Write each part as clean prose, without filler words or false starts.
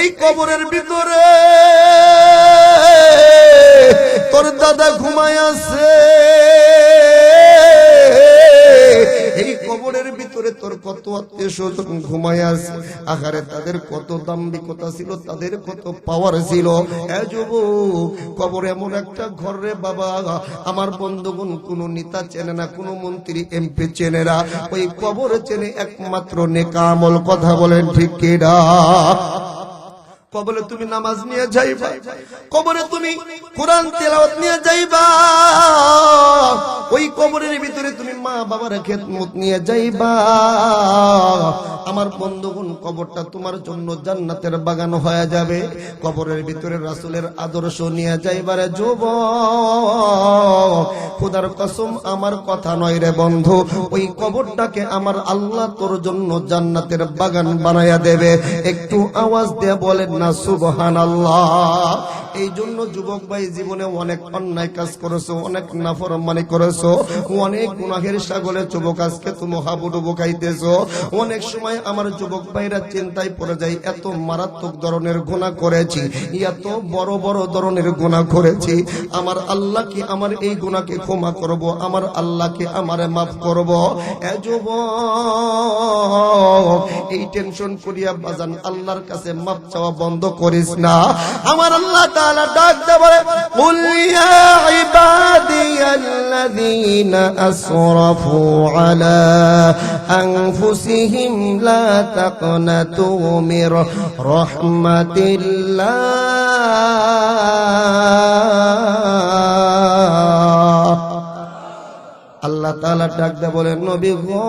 এই কবরের ভিতরে তোর দাদা ঘুমায় আছে, এই কবরের ভিতরে তোর কত আত্মীয় স্বজন ঘুমায় আছে। আহারে তাদের কত দাম্ভিকতা ছিল, তাদের কত পাওয়ার ছিল। এ যুবক, কবর এমন একটা ঘর রে বাবা, আমার বন্ধুগণ কোন নেতা চেনে না, কোন মন্ত্রী এমপি চেনে না, ওই কবর চেনে একমাত্র নেক আমল। কথা বলেন ঠিক কি না? কবরে তুমি নামাজ নিয়ে যাইবা, কবরে তুমি কোরআন তেলাওয়াত নিয়ে যাইবা, ওই কবরের ভিতরে তুমি মা বাবার খেদমত নিয়ে যাইবা। আমার বন্ধুগণ, কবরটা তোমার জন্য জান্নাতের বাগান হয়ে যাবে। কবরের ভিতরে রাসূলের আদর্শ নিয়ে যাইবারে যুবক, খোদার কসম আমার কথা নয় রে বন্ধু, ওই কবরটাকে আমার আল্লাহ তোর জন্য জান্নাতের বাগান বানায়া দেবে। একটু আওয়াজ দিয়ে বলেন না সুবহানাল্লাহ। এই জন্য যুবক ভাই, জীবনে অনেক অন্যায় কাজ করেছো, অনেক নাফরমানি করেছো, অনেক গুনাহের সাগরে যুবক আজকে তুমি হাবুডুবু খাইতেছো। অনেক সময় আমার যুবক ভাইরা চিন্তায় পড়ে যায়, এত মারাত্মক ধরনের গুনাহ করেছি, এত বড় বড় ধরনের গুনাহ করেছি, আমার আল্লাহ কি আমার এই গুনাহকে ক্ষমা করব? আমার আল্লাহ কি আমারে মাফ করব? এ যুবক, এই টেনশন করিয়া বাজান আল্লাহর কাছে মাফ চাওয়া বন্ধ করিস না। আমার আল্লাহ তাআলা ডাক দেয় বলে, কুল ইয়া ইবাদিয়াল্লাযীনা আসরাফু আলা আনফুসিহিম লা তাকনাতু মির রাহমাতিল্লাহ। আল্লাহ তাআলা ডাক দেয় বলে, নবী গো,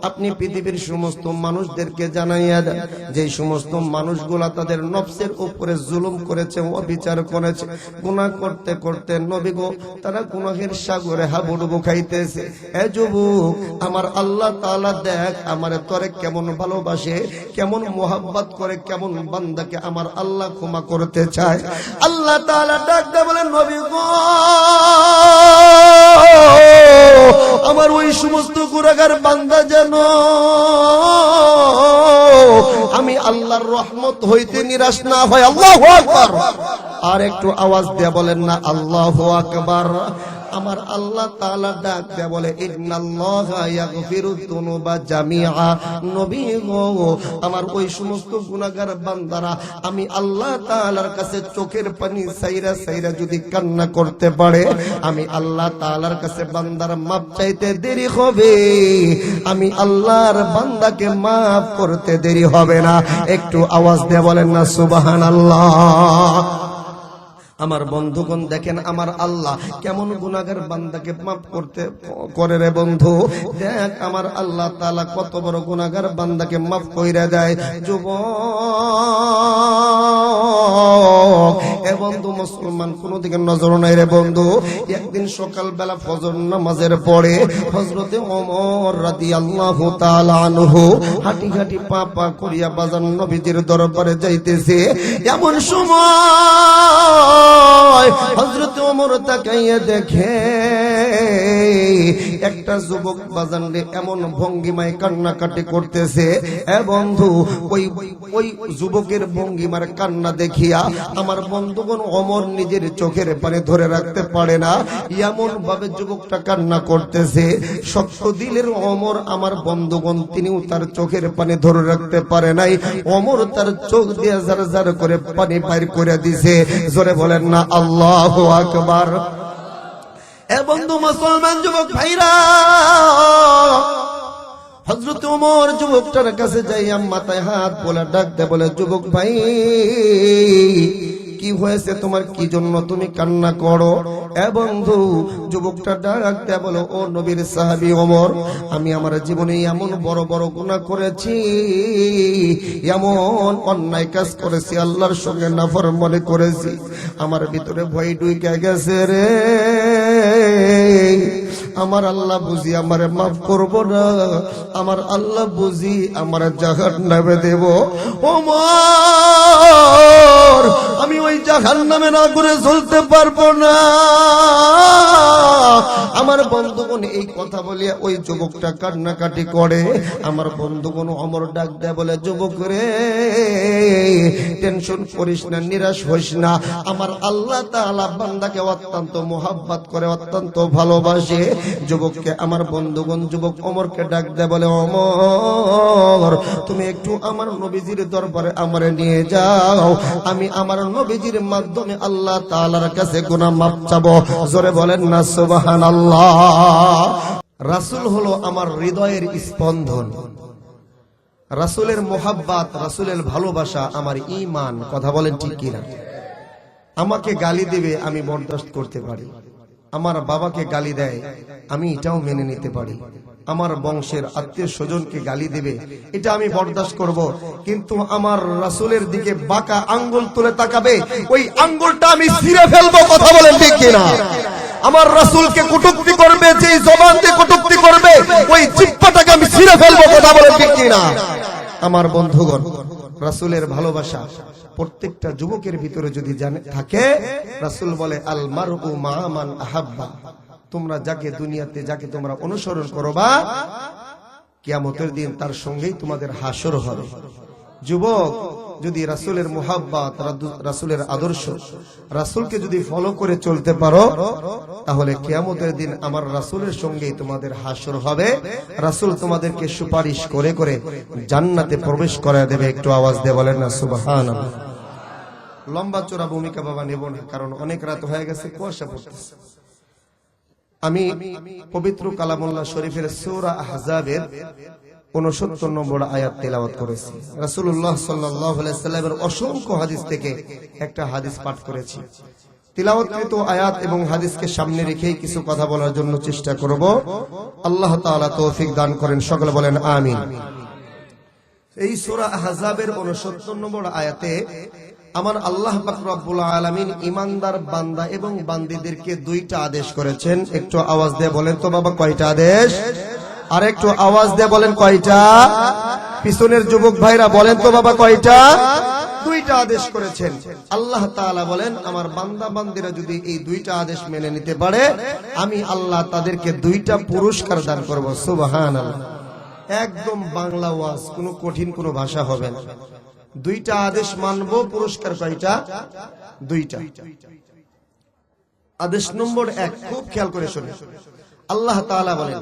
আপনি পৃথিবীর সমস্ত মানুষদেরকে জানাইয়া দেন, যে সমস্ত মানুষগুলা তাদের নফসের উপরে জুলুম করেছে, অবিচার করেছে, গুনাহ করতে করতে নবী গো তারা গুনাহের সাগরে হাবুডুবু খাইতেছে। এ যুবক, আমার আল্লাহ তাআলা দেখ আমারে তোরে কেমন ভালোবাসে, কেমন মোহাব্বত করে, কেমন বান্দাকে আমার আল্লাহ ক্ষমা করতে চায়। আল্লাহ তাআলা ডাক দেয় বলেন, নবী গো, আমার ওই সমস্ত গুনাহগার বান্দা যেন আমি আল্লাহর রহমত হইতে নিরাশ না হয়। আল্লাহু আকবার। আর একটু আওয়াজ দিয়ে বলেন না আল্লাহু আকবার। আমার আল্লাহ তাআলা ডাক দেয় বলে, ইন্নাল্লাহা ইয়াগফিরুয যুনুবা জামিআ। নবী গো, আমার ওই সমস্ত গুনাহগার বান্দারা আমি আল্লাহ তাআলার কাছে চোখের পানি সাইরা সাইরা যদি কান্না করতে পারে, আমি আল্লাহ তাআলার কাছে বান্দার মাফ চাইতে দেরি হবে, আমি আল্লাহর বান্দাকে মাফ করতে দেরি হবে না। একটু আওয়াজ দিয়ে বলেন না সুবহানাল্লাহ। আমার বন্ধুগণ দেখেন আমার আল্লাহ কেমন গুনাহগার বান্দাকে মাফ করতে করে রে বন্ধু। দেখ আমার আল্লাহ তাআলা কত বড় গুনাহগার বান্দাকে মাফ কইরা দেয়। যুবক, এ বন্ধু মুসলমান কোনদিকে নজর নাই রে বন্ধু। একদিন সকাল বেলা ফজর নামাজের পরে হযরতে ওমর রাদিয়াল্লাহু তাআলা আনহু হাঁটি হাঁটি পা পা করিয়া বাজার নবীজির দরবারে যাইতেছে। এমন সময় হযরত ওমর তাকাইয়া দেখে একটা যুবক বাজারে এমন ভঙ্গিমায় কান্নাকাটি করতেছে। এ বন্ধু, ওই যুবকের ভঙ্গিমার কান্না দেখিয়া আমার বন্ধুগণ ওমর নিজের চোখের পানি ধরে রাখতে পারে না, এমন ভাবে যুবকটা কান্না করতেছে। শক্ত দিলের ওমর আমার বন্ধুগণ তিনিও তার চোখের পানি ধরে রাখতে পারে নাই। ওমর তার চোখ দিয়ে জার জার করে পানি বাইর করে দিছে। জোরে বলেন না আল্লাহু আকবার। এ বন্ধু মুসলমান যুবক ভাইরা, হযরত ওমর যুবকটার কাছে যাইয়া মাথায় হাত বলে ডাক দে বলে, যুবক ভাই কি হয়েছে তোমার, কি জন্য তুমি কান্না করো? এ বন্ধু যুবকটা ডাক দে বলে, ও নবীর সাহাবী ওমর, আমি আমার জীবনে এমন বড় বড় গুনাহ করেছি, এমন অন্যায় কাজ করেছি, আল্লাহর সঙ্গে নাফরমানি করেছি, আমার ভিতরে ভয় ঢুকে গেছে রে। আমার আল্লাহ বুঝি আমারে মাফ করব না, আমার আল্লাহ বুঝি আমার জাহান্নামে দেব। ওমর, আমি ওই জাহান্নামে না করে চলতে পারবো না। আমার বন্ধুগণ এই কথা বলিয়া ওই যুবকটা কান্নাকাটি করে। আমার বন্ধুগণ ওমর ডাক দেয় বলে, যুবক রে টেনশন করিস না, নিরাশ হইস না। আমার আল্লাহ তাআলা বান্দাকে অত্যন্ত মোহাব্বত করে, অত্যন্ত ভালোবাসে। যুবককে আমার বন্ধুগণ, যুবক ওমরকে ডাক দেয়, বলে ওমর তুমি একটু আমার নবীজির দরবারে আমারে নিয়ে যাও, আমি আমার নবীজির মাধ্যমে আল্লাহ তাআলার কাছে গুনাহ মাফ চাবো। জোরে বলেন না সুবহানাল্লাহ। রাসূল হলো আমার হৃদয়ের স্পন্দন, রাসূলের মোহাব্বত, রাসূলের ভালোবাসা আমার ঈমান। কথা বলেন ঠিক কিনা? আমাকে গালি দিবে আমি বরদাস্ত করতে পারি, আমার বাবাকে গালি দেয় আমি এটাও মেনে নিতে পারি, আমার বংশের আত্মীয় স্বজনকে গালি দেবে এটা আমি বরদাস্ত করব, কিন্তু আমার রাসূলের দিকে বাঁকা আঙ্গুল তুলে তাকাবে, ওই আঙ্গুলটা আমি ছিঁড়ে ফেলবো। কথা বলেন ঠিক কিনা? আমার রাসূলকে কটূক্তি করবে, যে জবান দিয়ে কটূক্তি করবে ওই জিহ্বাটাকে আমি ছিঁড়ে ফেলবো। কথা বলেন ঠিক কিনা? আমার বন্ধুগণ, রাসূলের ভালোবাসা প্রত্যেকটা যুবকের ভিতরে যদি জানে থাকে, রাসূল বলে আল মারউ মা মান আহাব্বা, তোমরা যাকে দুনিয়াতে যাকে তোমরা অনুসরণ করবা, কিয়ামতের দিন তার সঙ্গেই তোমাদের হাসর হবে। যুবক যদি রাসূলের মুহাব্বত, রাসূলের আদর্শ, রাসূলকে যদি ফলো করে চলতে পারো, তাহলে কিয়ামতের দিন আমার রাসূলের সঙ্গেই তোমাদের হাসর হবে। রাসূল তোমাদেরকে সুপারিশ করে করে জান্নাতে প্রবেশ করায় দেবে। একটু আওয়াজ দিয়ে বলেন না সুবহানাল্লাহ। লম্বা চড়া ভূমিকা বাবা নেব না, কারণ অনেক রাত হয়ে গেছে, কুয়াশা পড়তেছে। আমি পবিত্র কালামুল্লাহ শরীফের সূরা আহজাবের ৬৯ নম্বর আয়াত তেলাওয়াত করেছি। রাসূলুল্লাহ সাল্লাল্লাহু আলাইহি সাল্লামের অসংখ্য হাদিস থেকে একটা হাদিস পাঠ করেছি। তিলাওয়াতকৃত আয়াত এবং হাদিসকে সামনে রেখেই কিছু কথা বলার জন্য চেষ্টা করব। আল্লাহ তাআলা তৌফিক দান করেন, সকলে বলেন আমিন। এই সূরা আহজাবের ৬৯ নম্বর আয়াতে আমার আল্লাহ পাক রব্বুল আলামিন ঈমানদার বান্দা এবং বান্দীদেরকে দুইটা আদেশ করেছেন। একটু আওয়াজ দিয়ে বলেন তো বাবা, কয়টা আদেশ? আর একটু আওয়াজ দিয়ে বলেন কয়টা? পিছনের যুবক ভাইরা বলেন তো বাবা কয়টা? দুইটা আদেশ করেছেন। আল্লাহ তাআলা বলেন আমার বান্দা বান্দীরা যদি এই দুইটা আদেশ মেনে নিতে পারে, আমি আল্লাহ তাদেরকে দুইটা পুরস্কার দান করব। সুবহানাল্লাহ। একদম বাংলা ওয়াজ, কোনো কঠিন কোনো ভাষা হবে না। দুইটা আদেশ মানবো, পুরস্কার কয়টা? দুইটা। আদেশ নম্বর 1, খুব খেয়াল করে শুনুন। আল্লাহ তাআলা বলেন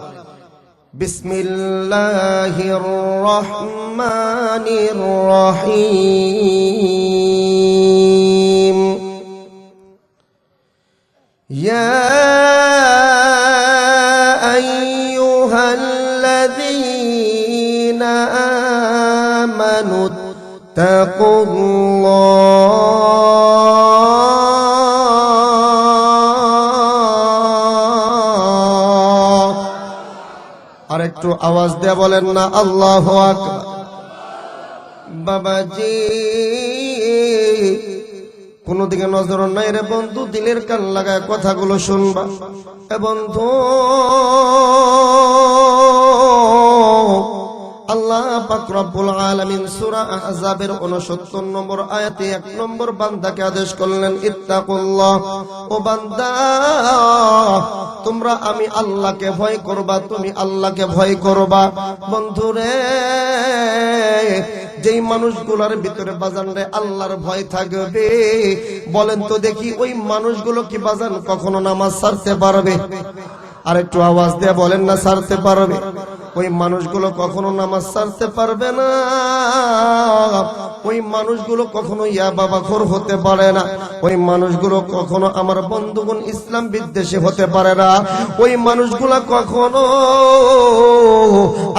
বিসমিল্লাহির রহমানির রহিম, ইয়া আইয়ুহাল্লাযীনা আমানু তাকুল্লাহ। আর একটু আওয়াজ দিয়ে বলেন না আল্লাহু আকবার। বাবাজি কোন দিকে নজর নাই রে বন্ধু, দিলের কান লাগায় কথাগুলো শুনবা। এ বন্ধু, আল্লাহ পাক রব্বুল আলামিন সূরা আহজাবের ৬৯ নম্বর আয়াতে ১ নম্বর বান্দাকে আদেশ করলেন ইত্তাকুল্লাহ। ও বান্দা, তোমরা আমি আল্লাহকে ভয় করবা, তুমি আল্লাহকে ভয় করবা। বন্ধুরে, যেই মানুষগুলোর ভিতরে বাজান রে আল্লাহর ভয় থাকবে, বলেন তো দেখি ওই মানুষগুলো কি বাজান কখনো নামাজ ছাড়তে পারবে? আর একটু আওয়াজ দিয়ে বলেন না ছাড়তে পারবে? ওই মানুষগুলো কখনো নামাজ ছাড়তে পারবে না। ওই মানুষগুলো কখনো ইয়া বাবাখোর হতে পারে না। ওই মানুষগুলো কখনো আমার বন্ধুগণ ইসলাম বিদ্বেষী হতে পারে না। ওই মানুষগুলো কখনো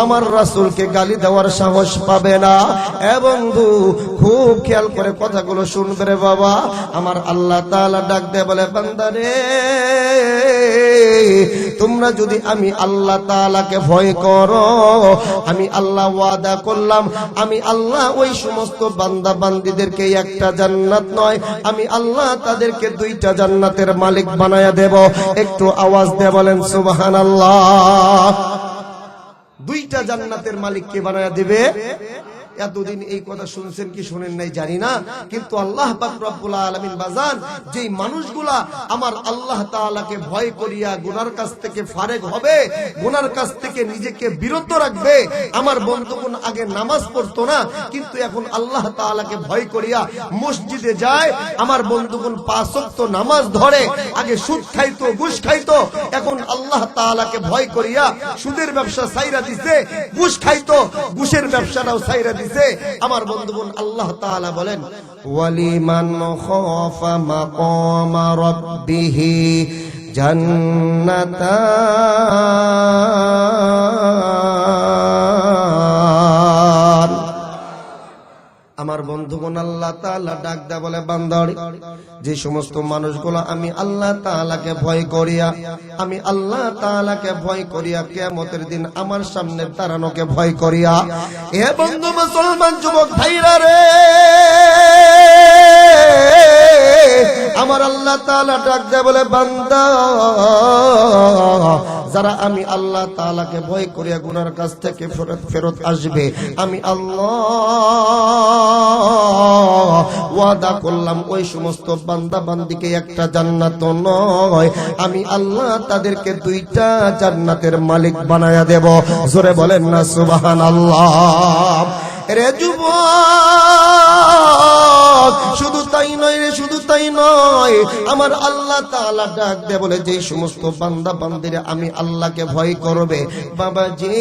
আমার রাসূলকে গালি দেওয়ার সাহস পাবে না। এ বন্ধু, খুব খেয়াল করে কথাগুলো শুনবে রে বাবা। আমার আল্লাহ তাআলা ডাক দেয় বলে, বান্দারে তোমরা যদি আমি আল্লাহ তাআলাকে ভয় করো, আমি আল্লাহ ওয়াদা করলাম, আমি আল্লাহ ওই সমস্ত বান্দা বান্দীদেরকে একটা জান্নাত নয়, আমি আল্লাহ তাদেরকে দুইটা জান্নাতের মালিক বানায়া দেব। একটু আওয়াজ দিয়ে বলেন সুবহানাল্লাহ। দুইটা জান্নাতের মালিক কে বানায়া দিবে? এতদিন এই কথা শুনছেন কি শুনেন নাই জানি না, কিন্তু আল্লাহ পাক রব্বুল আলামিন বাজান যেই মানুষগুলা আমার আল্লাহ তাআলাকে ভয় করিয়া গুনার কাছ থেকে ফারেক হবে, গুনার কাছ থেকে নিজেকে বিরত রাখবে, আমার বন্ধুগণ আগে নামাজ পড়তো না কিন্তু এখন আল্লাহ তাআলাকে ভয় করিয়া মসজিদে যায়, আমার বন্ধুগণ 5 ওয়াক্ত নামাজ ধরে, আগে সুদ খাইতো ঘুষ খাইতো, এখন আল্লাহ তাআলাকে ভয় করিয়া সুদের ব্যবসা ছাইরা দিছে, ঘুষ খাইতো ঘুষের ব্যবসাটাও ছাইরা দিছে। আমার বন্ধুগণ আল্লাহ তাআলা বলেন ওয়ালিমান খাফা মাকামা রাব্বিহি জান্নাতান। আমার বন্ধুগণ আল্লাহ তাআলা ডাক দেয়া বলে বান্দারে, যে সমস্ত মানুষগুলো আমি আল্লাহ তাআলাকে ভয় করিয়া, আমি আল্লাহ তাআলাকে ভয় করিয়া কিয়ামতের দিন আমার সামনে দাঁড়ানোকে ভয় করিয়া, এ বন্ধু মুসলমান যুবক ভাইরা রে, আমার আল্লাহ তাআলা ডাক দেয়া বলে বান্দা, যারা আমি আল্লাহ তাআলাকে ভয় করিয়া গুনার কাছ থেকে ফেরত আসবে, আমি আল্লাহ ওয়াদা করলাম ওই সমস্ত বান্দা বান্দিকে একটা জান্নাত নয়, আমি আল্লাহ তাদেরকে 2টা জান্নাতের মালিক বানায়া দেব। জোরে বলেন না সুবহানাল্লাহ। রে যুবক, শুধু তাই নয় রে, শুধু তাই নয়, আমার আল্লাহ তাআলা ডাক দে বলে যে সমস্ত বান্দা বান্দিরা আমি আল্লাহকে ভয় করবে, বাবাজি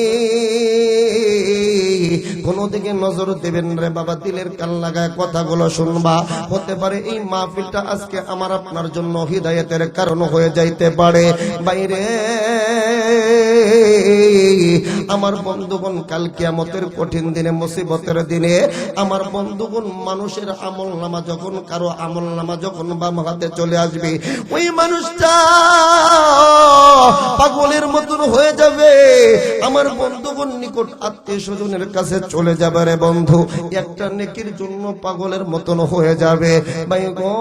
কোনো দিকে নজর দেবেন রে বাবা, দিলের কান লাগায় কথাগুলো শুনবা। হতে পারে এই মাহফিলটা আজকে আমার আপনার জন্য হিদায়াতের কারণ হয়ে যাইতে পারে। বাইরে আমার বন্ধুগণ, কাল কিয়ামতের কঠিন দিনে, মুসিবতের দিনে আমার বন্ধুগণ মানুষের আমলনামা যখন, কারো আমলনামা যখন বাম হাতে চলে আসবে, ওই মানুষটা পাগলের মতন হয়ে যাবে, আমার বন্ধুগণ নিকট আত্মীয় স্বজনের কাছে চলে যাবে রে বন্ধু, একটা নেকির জন্য পাগলের মতন হয়ে যাবে। ভাই গো,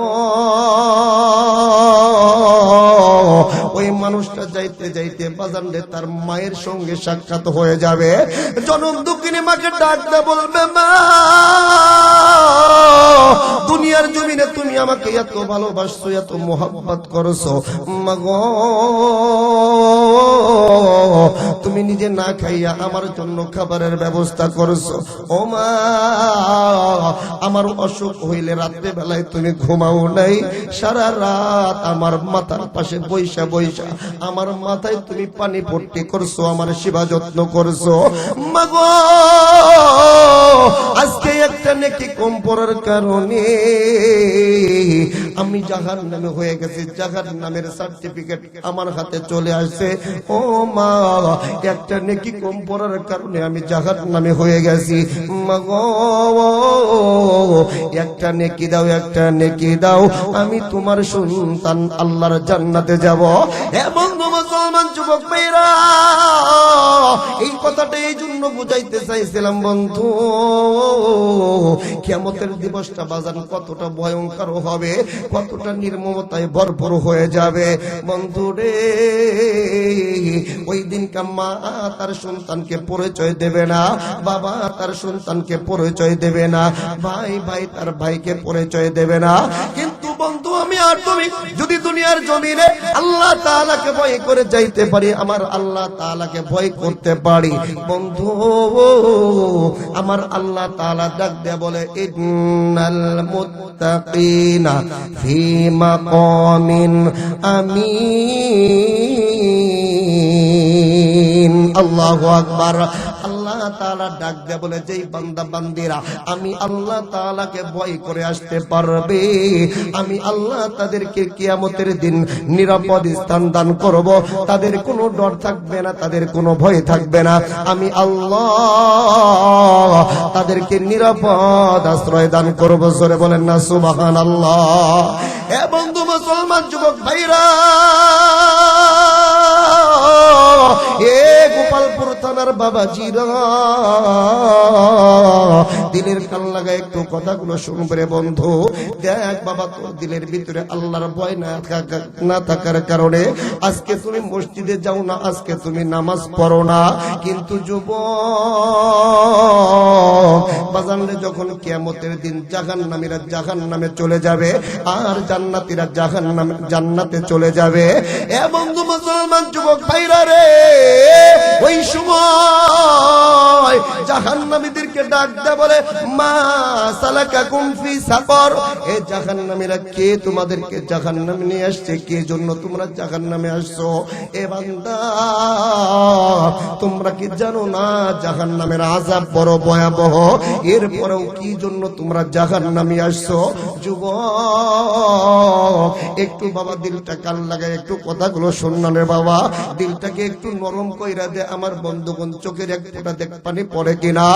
ওই মানুষটা যাইতে যাইতে বাজান রে তার মায়ের সঙ্গে সাক্ষাৎ হয়ে যাবে। জনম দুঃখিনী মাকে ডাক দে বলবে, মা দুনিয়ার জমিনে তুমি আমাকে এত ভালোবাসছো, এত মোহাব্বত করছো, মা গো তুমি নিজে না খাইয়া আমার জন্য খাবারের ব্যবস্থা করছো। ও মা, আমার অসুখ হইলে রাত্রে বেলায় তুমি ঘুমাও নাই, সারা রাত আমার মাথার পাশে বৈশা বৈশা আমার মাথায় তুমি পানি পট্টি করছো, আমার সেবা যত্ন করছো। মা গো, আজকে একটা নেকি কম পড়ার কারণে আমি জাহান্নামে হয়ে গেছি, জাহান্নামের সার্টিফিকেট আমার হাতে চলে আসছে। ও মা, একটা নেকি কম পড়ার কারণে আমি জাহান্নামে হয়ে গেছি। মা গো, একটা নেকি দাও, একটা নেকি দাও, আমি তোমার সন্তান আল্লাহর জান্নাতে যাব। হে বন্ধু মুসলমান যুবক ভাইরা, এই কথাটা এই জন্য বুঝাইতে চাইছিলাম বন্ধু, কিয়ামতের দিবসটা বাজান কতটা ভয়ঙ্কর হবে, কতটা নির্মমতায় ভরপুর হয়ে যাবে বন্ধু রে। ওই দিনকা মা তার সন্তানকে পরিচয় দেবে না, বাবা তার সন্তানকে পরিচয় দেবে না, ভাই ভাই তার ভাইকে পরিচয় দেবে না। কিন্তু বন্ধু আমি আর তুমি যদি দুনিয়ার জমিনে আল্লাহ তাআলাকে ভয় করে যাইতে পারি, আমার আল্লাহ তাআলাকে ভয় করতে পারি বন্ধু, আমার আল্লাহ তাআলা ডাক দেয়া বলে ইন্নাল মুত্তাকিনা ফি মাকামিন আমিন। আল্লাহু আকবার। আল্লাহ তাআলা ডাক দেয়া বলে যেই বান্দা বান্দিরা আমি আল্লাহ তাআলাকে ভয় করে আসতে পারবে, আমি আল্লাহ তাদেরকে কিয়ামতের দিন নিরাপদ স্থান দান করব, তাদের কোনো ডর থাকবে না, তাদের কোনো ভয় থাকবে না, আমি আল্লাহ তাদেরকে নিরাপদ আশ্রয় দান করব। জোরে বলেন না সুবহানাল্লাহ। হে বন্ধু মুসলমান যুবক ভাইরা, এ গোপালপুর থানার বাবাজিরা, দিলের কান লাগা একটু কথাগুলো শুনবে রে বন্ধু। দেখ বাবা, তোর দিলের ভিতরে আল্লাহর ভয় না থাকার কারণে আজকে তুমি মসজিদে যাও না, আজকে তুমি নামাজ পড়ো না। কিন্তু যুবক বাজানরে, যখন কিয়ামতের দিন জাহান্নামীরা জাহান্নামে চলে যাবে আর জান্নাতীরা জান্নাতে চলে যাবে, এ বন্ধু মুসলমান যুবক ভাইরা রে, ওই সময় জাহান্নামীদেরকে ডাক দেয়া বলে, মা সালাকাকুম ফি সাকর, এ জাহান্নামীরা কে তোমাদেরকে জাহান্নামে নিয়ে আসছে, কে জন্য তোমরা জাহান্নামে আসছো? এ বান্দা, তোমরা কি জানো না জাহান্নামের আযাব বড় ভয়াবহ? এরপরেও কি জন্য তোমরা জাহান্নামে আসছো? যুবক একটু বাবা দিলটা কান লাগায় একটু কথাগুলো শুননা রে বাবা, দিলটাকে একটু নরম কইরা দে আমার বন্ধুগণ, চোখের এক ফোঁটা দেখ পানি পড়ে কিনা।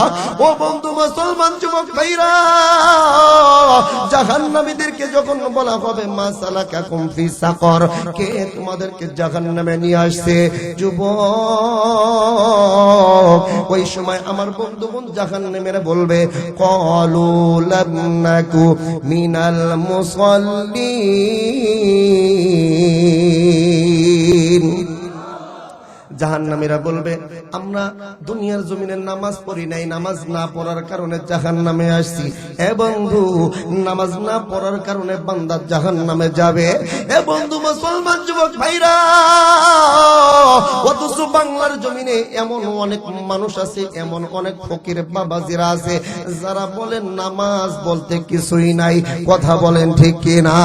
ও বন্ধু মুসলমান যুবক ভাইরা, জাহান্নামীদেরকে যখন বলা হবে মা সালাকাকুম ফি সাকর, কে তোমাদেরকে জাহান্নামে নিয়ে আসছে? যুবক ওই সময় আমার বন্ধুগণ জাহান্নামীরা বলবে, ক্বালু লাম নাকু মিনাল মুসাল্লিন। জাহান্নামীরা বলবে, আমরা দুনিয়ার জমিনে নামাজ পড়ি নাই, নামাজ না পড়ার কারণে জাহান্নামে আসছি। এ বন্ধু, নামাজ না পড়ার কারণে বান্দা জাহান্নামে যাবে। এ বন্ধু মুসলমান যুবক ভাইরা, অথচ বাংলার জমিনে এমন অনেক মানুষ আছে, এমন অনেক ফকির বাবাজিরা আছে যারা বলেন নামাজ বলতে কিছুই নাই। কথা বলেন ঠিক কিনা?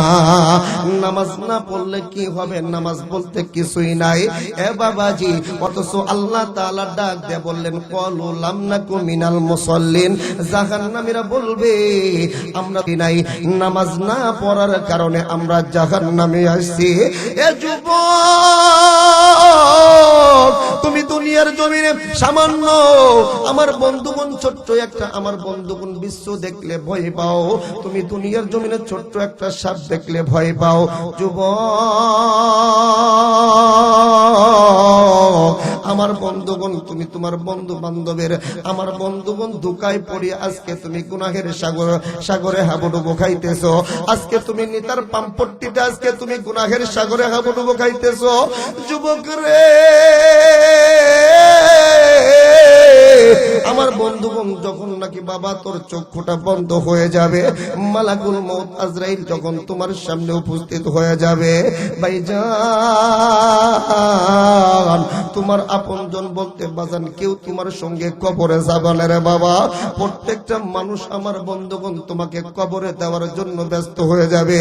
নামাজ না পড়লে কি হবে, নামাজ বলতে কিছুই নাই। এ বাবাজি, অথচ আল্লাহ তাআলা ডাক দিয়ে বললেন, ক্বালু লাম নাকু মিনাল মুসাল্লিন। জাহান্নামীরা বলবে, আমরা নাই, নামাজ না পড়ার কারণে আমরা জাহান্নামে আসছি। এ যুবক, তুমি দুনিয়ার জমিনে সামান্য, আমার বন্ধুগণ ছোট্ট একটা, আমার বন্ধুগণ বিশ্ব দেখলে ভয় পাও, তুমি দুনিয়ার জমিনে ছোট্ট একটা সাপ দেখলে ভয় পাও। যুবক আমার বন্ধুগণ, তুমি তোমার বন্ধু বান্ধবের, আমার বন্ধুগণ ধোঁকায় পড়ে আজকে তুমি গুনাহের সাগরে হাবুডুবু খাইতেছো। আজকে তুমি নিতার পাম্পট্টিতে, আজকে তুমি গুনাহের সাগরে হাবুডুবু খাইতেছো। যুবক রে, আমার বন্ধুগণ যখন নাকি বাবা তোর চক্ষুটা বন্ধ হয়ে যাবে, মালাকুল মউত আজরাইল যখন তোমার সামনে উপস্থিত হয়ে যাবে, ভাইজান তোমার আপনজন বলতে বাজান কেউ তোমার সঙ্গে কবরে যাবে না রে বাবা। প্রত্যেকটা মানুষ আমার বন্ধুগণ তোমাকে কবরে দেওয়ার জন্য ব্যস্ত হয়ে যাবে।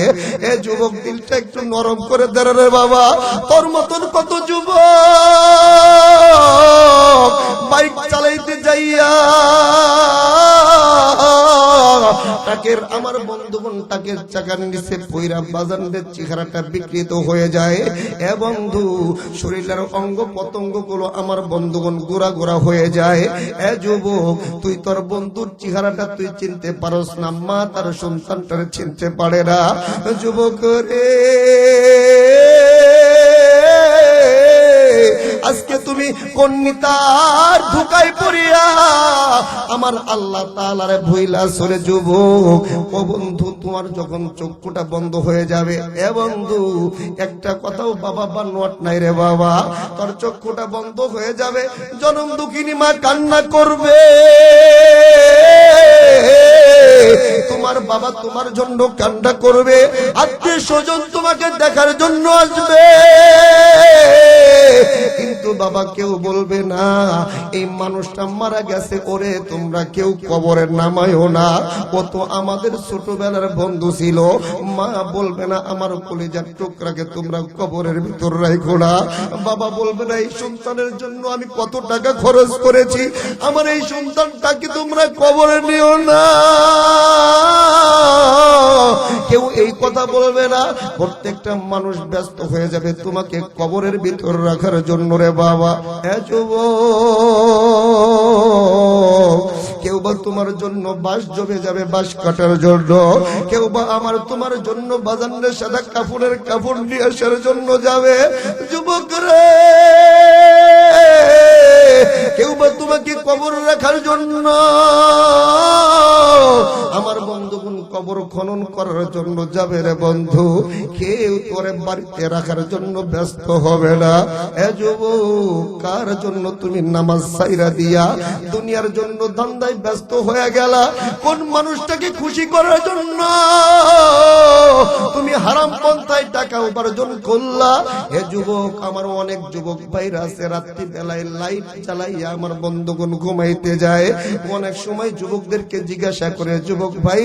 এ যুবক, দিলটা একটু নরম করে দে রে বাবা। তোর মতন কত যুবক বাইক চালাইতে যাইয়া টাকের, আমার বন্ধুগণ টাকের চাকার নিচে পইরা বাজানদের চেহারাটা বিকৃত হয়ে যায়। এ বন্ধু, শরীরের অঙ্গ পতঙ্গ গুলো আমার বন্ধুগণ গোড়া গোড়া হয়ে যায়। এ যুবক, তুই তোর বন্ধুর চেহারাটা তুই চিনতে পারস না, মা তার সন্তানটারে চিনতে পারে না। যুবক রে, আজকে তুমি কন্নিতার ধোঁকায় পড়িয়া আমার আল্লাহ তাআলারে ভুইলা চলে। যুবক ও বন্ধু, তোমার যখন চক্ষুটা বন্ধ হয়ে যাবে, এ বন্ধু একটা কথাও বাবা বা নোট নাই রে বাবা, তোর চক্ষুটা বন্ধ হয়ে যাবে, জনম দুঃখিনী মা কান্না করবে, তোমার বাবা তোমার জন্য কান্না করবে, আত্মীয় স্বজন তোমাকে দেখার জন্য আসবে, কিন্তু বাবা কেউ বলবে না এই মানুষটা মারা গেছে, ওরে তোমরা কেউ কবরে নামায়ও না, ও তো আমাদের ছোটবেলার বন্ধু ছিল। মা বলবে না আমার কলিজার টুকরাকে তোমরা কবরের ভিতর রাখো না। বাবা বলবে না এই সন্তানের জন্য আমি কত টাকা খরচ করেছি, আমার এই সন্তানটাকে তোমরা কবরে নিও না। কেউ কেউ এই কথা বলবে না। প্রত্যেকটা মানুষ ব্যস্ত হয়ে যাবে তোমাকে কবরের ভিতর রাখার জন্য রে বাবা। কেউ বা তোমার জন্য বাঁশ জমে যাবে বাঁশ কাটার জন্য, কেউ বা আমার তোমার জন্য বাজানের সাদা কাপড়ের কাপড় নিয়ে আসার জন্য যাবে। যুবক রে, কেউ বা তোমাকে কবর রাখার জন্য, আমার বন্ধুগণ কবর খনন করার জন্য যাবে রে বন্ধু। কেউ তোরে বাড়িতে রাখার জন্য ব্যস্ত হবে না। এ যুবক, কার জন্য তুমি নামাজ সাইরা দিয়া দুনিয়ার জন্য ধান্দায় ব্যস্ত হয়ে গেলা? কোন মানুষটাকে খুশি করার জন্য তুমি হারাম পন্থায় টাকা উপার্জন করলা? হে যুবক, আমার অনেক যুবক ভাইরা আছে রাত্রি বেলায় লাইট চালাইয়া আমার বন্ধুগণ ঘুমাইতে যায়। অনেক সময় যুবকদেরকে জিজ্ঞাসা করে, যুবক ভাই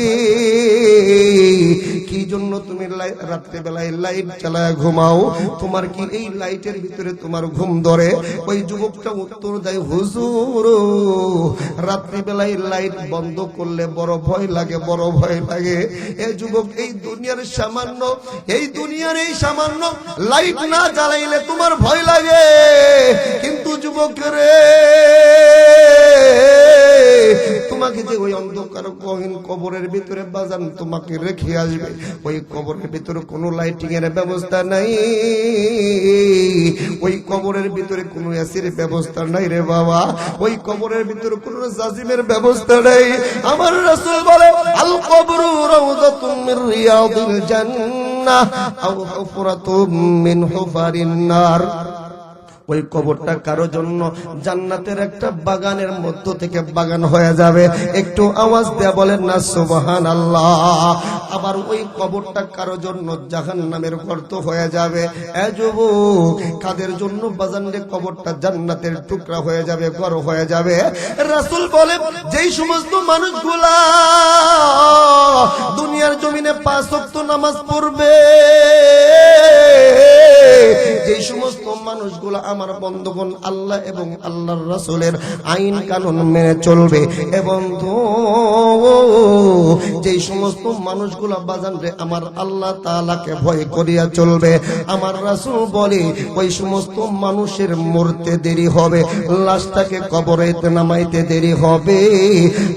কি জন্য তুমি রাত্রি বেলায় লাইট চালায় ঘুমাও? তোমার কি এই লাইটের ভিতরে তোমার ঘুম ধরে? ওই যুবকটা উত্তর দেয়, হুজুর রাত্রি বেলায় লাইট বন্ধ করলে বড় ভয় লাগে, বড় ভয় লাগে। এ যুবক, এই দুনিয়ার এই সামান্য লাইট না জ্বালাইলে তোমার ভয় লাগে, কিন্তু যুবক রে তোমাকে যে ওই অন্ধকার গহীন কবরের ভিতরে বাজান তোমাকে রেখে আসবে, ওই কবরের ভিতরে কোনো লাইটিং এর ব্যবস্থা নাই, ওই কবরের ভিতরে কোনো এসির ব্যবস্থা নাই রে বাবা, ওই কবরের ভিতরে কোনো জাজিমের ব্যবস্থা নাই। আমার রাসূল বলে, আল কবরু রাউযাতুম মির রিয়াদিল জান্নাহ আও হুফরাতুম মিন হুফারিন নার। ওই কবরটা কারো জন্য জান্নাতের একটা বাগানের মধ্য থেকে বাগান হয়ে যাবে। একটু আওয়াজ দেয়া বলেন না সুবহানাল্লাহ। আবার ওই কবরটা কারো জন্য জাহান্নামের গর্ত হয়ে যাবে। এ যুবক, কাদের জন্য বাজানরে কবরটা জান্নাতের টুকরা হয়ে যাবে, ঘর হয়ে যাবে? রাসূল বলে, যেই সমস্ত মানুষগুলা দুনিয়ার জমিনে 5 ওয়াক্ত নামাজ পড়বে, যে সমস্ত মানুষগুলো আমার বন্ধুগণ আল্লাহ এবং আল্লাহর রাসূলের আইন কানুন মেনে চলবে, এবং যে সমস্ত মানুষগুলো বাজান রে আমার আল্লাহ তাআলাকে ভয় করিয়া চলবে, আমার রাসূল বলে ওই সমস্ত মানুষের মরতে দেরি হবে, লাশটাকে কবরেতে নামাইতে দেরি হবে।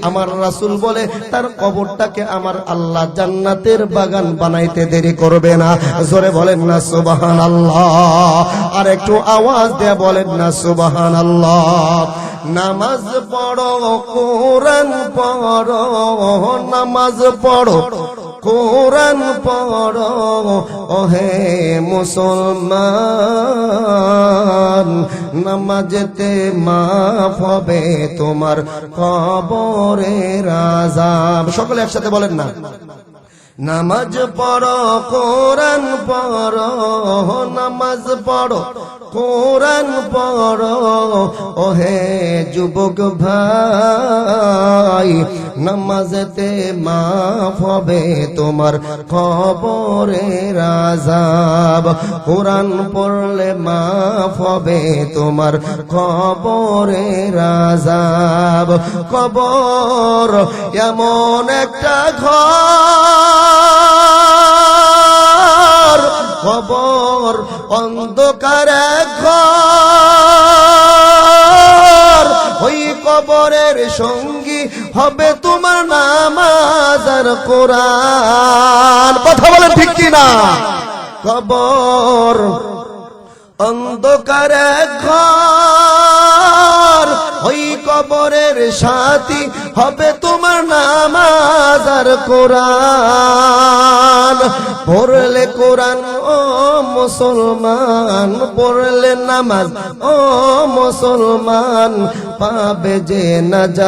আমার রাসূল বলে তার কবরটাকে আমার আল্লাহ জান্নাতের বাগান বানাইতে দেরি করবে না। জোরে বলেন না সুবহানাল্লাহ। আর একটু আওয়াজ দিয়ে বলেন না সুবহানাল্লাহ। নামাজ পড়ো, কোরআন পড়ো, নামাজ পড়ো, কোরআন পড়ো, ওহে মুসলমান, নামাজেতে মাফ হবে তোমার কবরের আযাব। সকলে একসাথে বলেন না, নামাজ পড়ো, কোরআন পড়ো, নামাজ পড়ো, কোরআন পড়ো, ওহে যুবক ভাই, নামাজেতে মাফ হবে তোমার কবরের আযাব। কোরআন পড়লে মাফ হবে তোমার কবরের আযাব। কবর এমন একটা ঘর, কবর অন্ধকার ঘর, ওই কবরের সঙ্গী হবে তোমার নামাজ আর কোরআন। কথা বলেন ঠিক কিনা? কবর অন্ধকার ঘর, ওই কবরের সাথী হবে তোমার নামাজ আর কোরআন। পড়লে কোরআন ও মুসলমান, পড়লে নামাজ ও মুসলমান, পাবে যে নাজাত।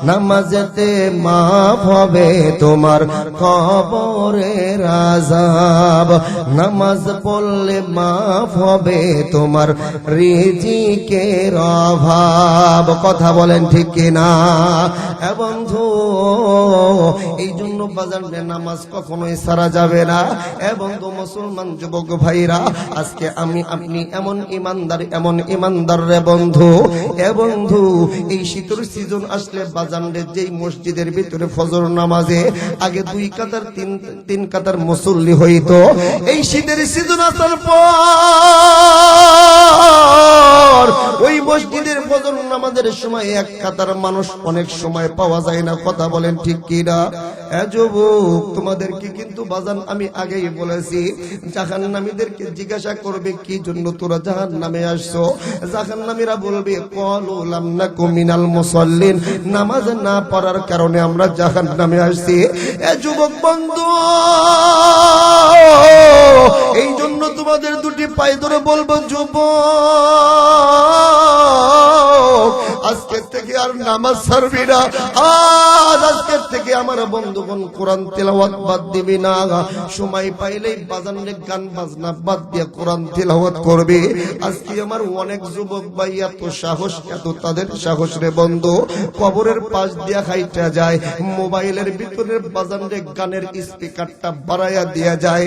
নামাজেতে মাফ হবে তোমার কবরের আযাব। নামাজ পড়লে মাফ হবে তোমার রিজিকের অভাব। কথা বলেন ঠিক কিনা? এ বন্ধু এই জন্য বাজারে নামাজ কখনোই ছাড়া যাবে না। এ বন্ধু মুসলমান যুবক ভাইরা, আজকে আমি আপনি এমন ইমানদার রে বন্ধু, এ বন্ধু এই শীতের সিজন আসলে বাজারে যেই মসজিদের ভিতরে ফজর নামাজে আগে 2 কাতার 3 কাতার মুসল্লি হইতো, এই শীতের সিজন আসার পর ওই মসজিদের ফজর নামাজের সময় 1 কাতার মানুষ অনেক সময় পাওয়া যায় না। কথা বলেন ঠিক কিনা? এ যুবক, তোমাদেরকে কিন্তু বাজান আমি আগেই বলেছি, জাহান্নামীদেরকে জিজ্ঞাসা করবে কি জন্য তোরা জাহান্নামে আসছো। জাহান্নামীরা বলবে ক্বালু লাম নাকু মিনাল মুসাল্লিন, নামাজ না পড়ার কারণে আমরা জাহান্নামে আসছি। এ যুবক বন্ধু, এই জন্য তোমাদের দুটি পায়ে ধরে বলবো, যুবক আজকের থেকে আর নামাজ ছাড়বি না। আজকের থেকে আমার বন্ধুগণ কোরআন তেলাওয়াত বাদ দিবি না। সময় পাইলেই বাজানে গান বাজনা বাদ দিয়ে কোরআন তেলাওয়াত করবি। আজকে আমার অনেক যুবক ভাই এত সাহস, এত তাদের সাহস রে বন্ধু, কবরের পাশ দিয়া খাইটা যায়, মোবাইলের ভিতরে বাজানে গানের স্পিকারটা বাড়াইয়া দিয়া যায়।